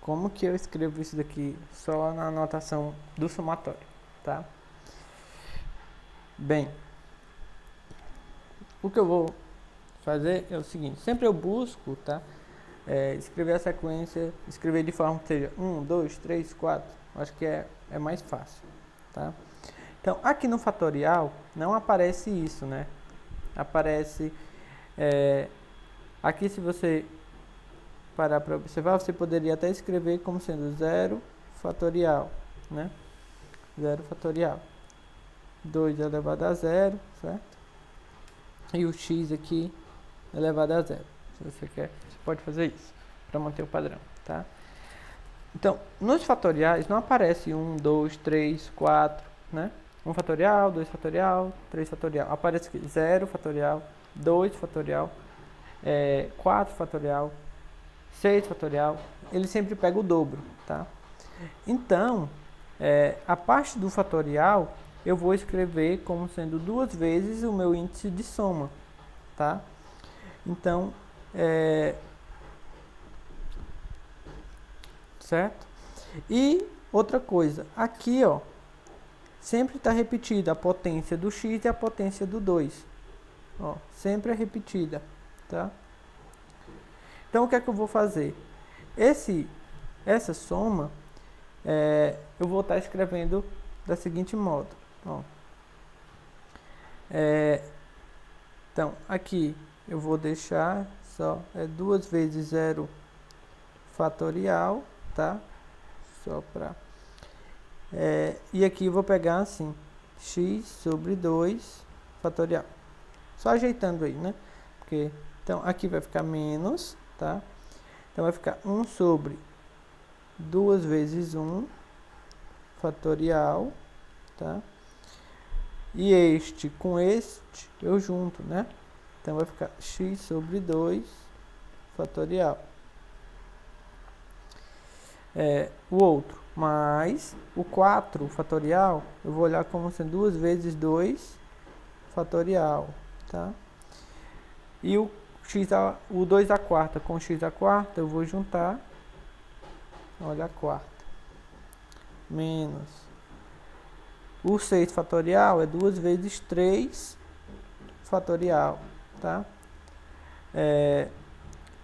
como que eu escrevo isso daqui só na anotação do somatório, tá? Bem, o que eu vou fazer é o seguinte, sempre eu busco, tá? Escrever a sequência, escrever de forma que seja 1, 2, 3, 4, acho que é mais fácil, tá? Então, aqui no fatorial, não aparece isso, né? Aparece, aqui se você parar para observar, você poderia até escrever como sendo 0 fatorial, né? 0 fatorial. 2 elevado a 0, certo? E o x aqui elevado a 0. Se você quer, você pode fazer isso para manter o padrão, tá? Então, nos fatoriais não aparece 1, 2, 3, 4, né? 1 fatorial, 2 fatorial, 3 fatorial. Aparece aqui 0 fatorial, 2 fatorial, 4 fatorial, 6 fatorial. Ele sempre pega o dobro, tá? Então, a parte do fatorial eu vou escrever como sendo 2 vezes o meu índice de soma, tá? Então, certo? E outra coisa, aqui, ó, sempre está repetida a potência do x e a potência do 2. Ó, sempre é repetida, tá? Então, o que é que eu vou fazer? Essa soma, eu vou estar escrevendo da seguinte modo. Ó. Então, aqui eu vou deixar só 2 vezes 0 fatorial, tá? Só para... e aqui eu vou pegar assim, x sobre 2 fatorial. Só ajeitando aí, né? Porque, então, aqui vai ficar menos, tá? Então, vai ficar 1 sobre 2 vezes 1 fatorial, tá? E este com este eu junto, né? Então, vai ficar x sobre 2 fatorial. O outro, mais o 4 fatorial, eu vou olhar como sendo 2 vezes 2 fatorial, tá? E o 2 à quarta com x à quarta, eu vou juntar, olha a quarta, menos o 6 fatorial é 2 vezes 3 fatorial, tá?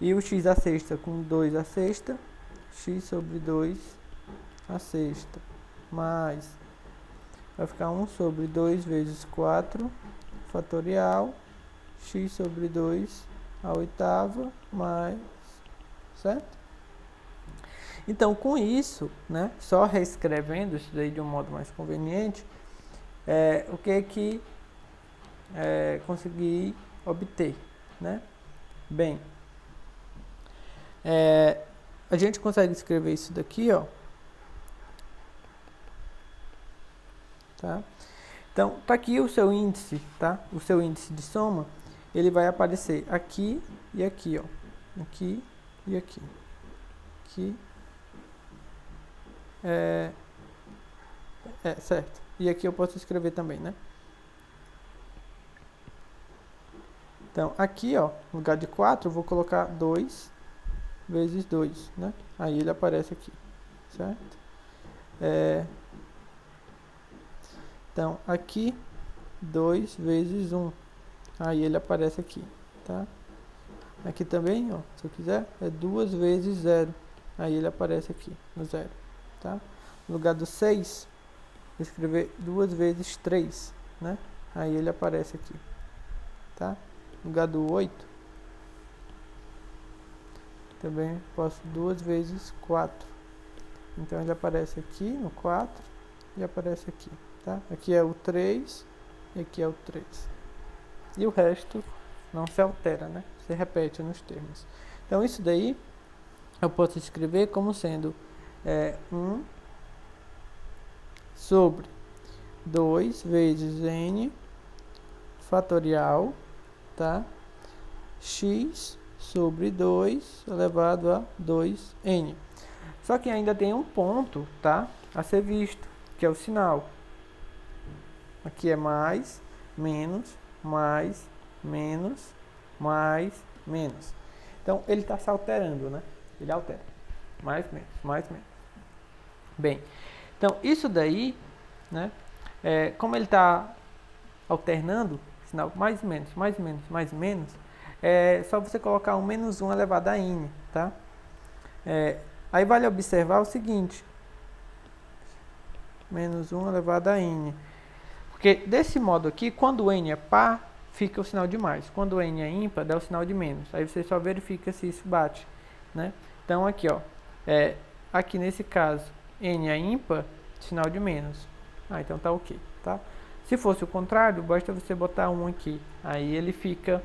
E o x à sexta com 2 à sexta, x sobre 2 à sexta, mais, vai ficar 1 sobre 2 vezes 4 fatorial, x sobre 2 à oitava, mais, certo? Então, com isso, né, só reescrevendo isso daí de um modo mais conveniente, o que é que consegui obter, né? Bem, a gente consegue escrever isso daqui, ó, tá? Então, tá aqui o seu índice, tá? O seu índice de soma, ele vai aparecer aqui e aqui, ó. Aqui e aqui. Aqui. Certo. E aqui eu posso escrever também, né? Então, aqui, ó, no lugar de 4, eu vou colocar 2 vezes 2, né? Aí ele aparece aqui, certo? Então, aqui, 2 vezes 1. Aí ele aparece aqui, tá? Aqui também, ó, se eu quiser, 2 vezes 0. Aí ele aparece aqui, no 0, tá? No lugar do 6, vou escrever 2 vezes 3, né? Aí ele aparece aqui, tá? No lugar do 8, também posso 2 vezes 4. Então ele aparece aqui no 4 e aparece aqui, tá? Aqui é o 3 e aqui é o 3. E o resto não se altera, né? Se repete nos termos. Então isso daí eu posso escrever como sendo 1 sobre 2 vezes n fatorial, tá? X sobre 2 elevado a 2n. Só que ainda tem um ponto, tá? A ser visto, que é o sinal. Aqui é mais, menos, mais, menos, mais, menos. Então, ele está se alterando, né? Ele altera. mais menos, mais menos. Bem, então isso daí, né, como ele está alternando, sinal mais menos, mais menos, mais menos, é só você colocar um menos 1 elevado a n, tá? Aí vale observar o seguinte, menos 1 elevado a n, porque desse modo aqui, quando o n é par, fica o sinal de mais, quando o n é ímpar, dá o sinal de menos, aí você só verifica se isso bate, né? Então aqui, ó, aqui nesse caso, n é ímpar, sinal de menos, então tá ok, tá? Se fosse o contrário, basta você botar 1 aqui, aí ele fica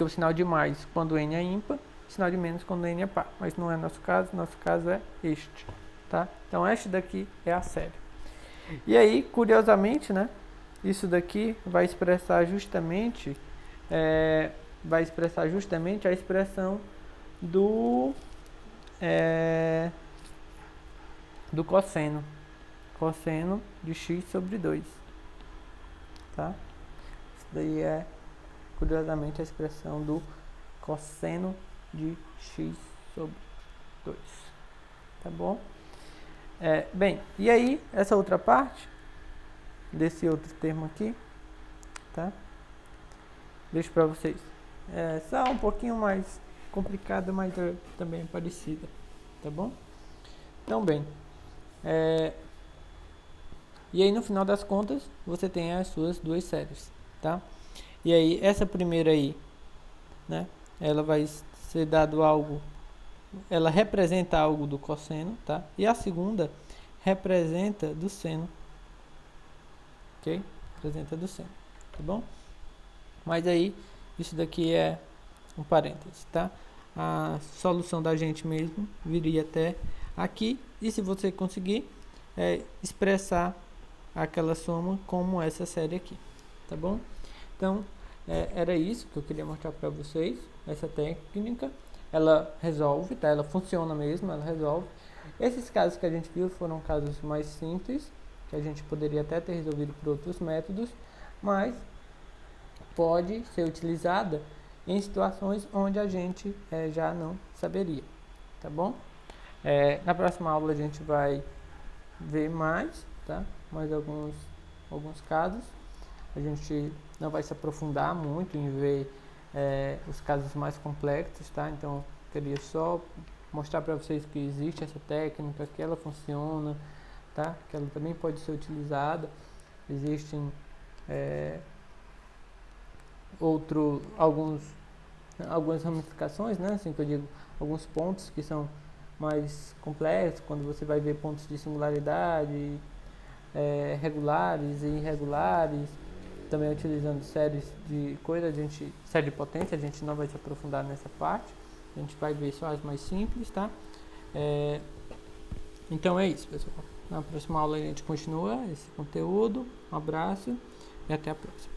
o sinal de mais quando n é ímpar, sinal de menos quando n é par, mas não é nosso caso é este, tá? Então este daqui é a série. E aí, curiosamente, né, isso daqui vai expressar justamente a expressão do cosseno de x sobre 2, tá? Isso daí é, curiosamente, a expressão do cosseno de x sobre 2, tá bom? Bem, e aí, essa outra parte, desse outro termo aqui, tá? Deixo para vocês. Só um pouquinho mais complicada, mas também é parecida, tá bom? Então, bem, e aí no final das contas, você tem as suas duas séries, tá? E aí, essa primeira aí, né, ela vai ser dado algo, ela representa algo do cosseno, tá? E a segunda representa do seno, ok? Representa do seno, tá bom? Mas aí, isso daqui é um parênteses, tá? A solução da gente mesmo viria até aqui, e se você conseguir expressar aquela soma como essa série aqui, tá bom? Então, era isso que eu queria mostrar para vocês, essa técnica. Ela resolve, tá? Ela funciona mesmo, ela resolve. Esses casos que a gente viu foram casos mais simples, que a gente poderia até ter resolvido por outros métodos, mas pode ser utilizada em situações onde a gente já não saberia, tá bom? Na próxima aula a gente vai ver mais, tá? Mais alguns casos. A gente não vai se aprofundar muito em ver os casos mais complexos, tá? Então, queria só mostrar para vocês que existe essa técnica, que ela funciona, tá? Que ela também pode ser utilizada. Existem algumas ramificações, né? Assim que eu digo, alguns pontos que são mais complexos, quando você vai ver pontos de singularidade, regulares e irregulares, também utilizando séries de coisas, série de potência, a gente não vai se aprofundar nessa parte, a gente vai ver só as mais simples, tá? Então é isso, pessoal. Na próxima aula a gente continua esse conteúdo. Um abraço e até a próxima.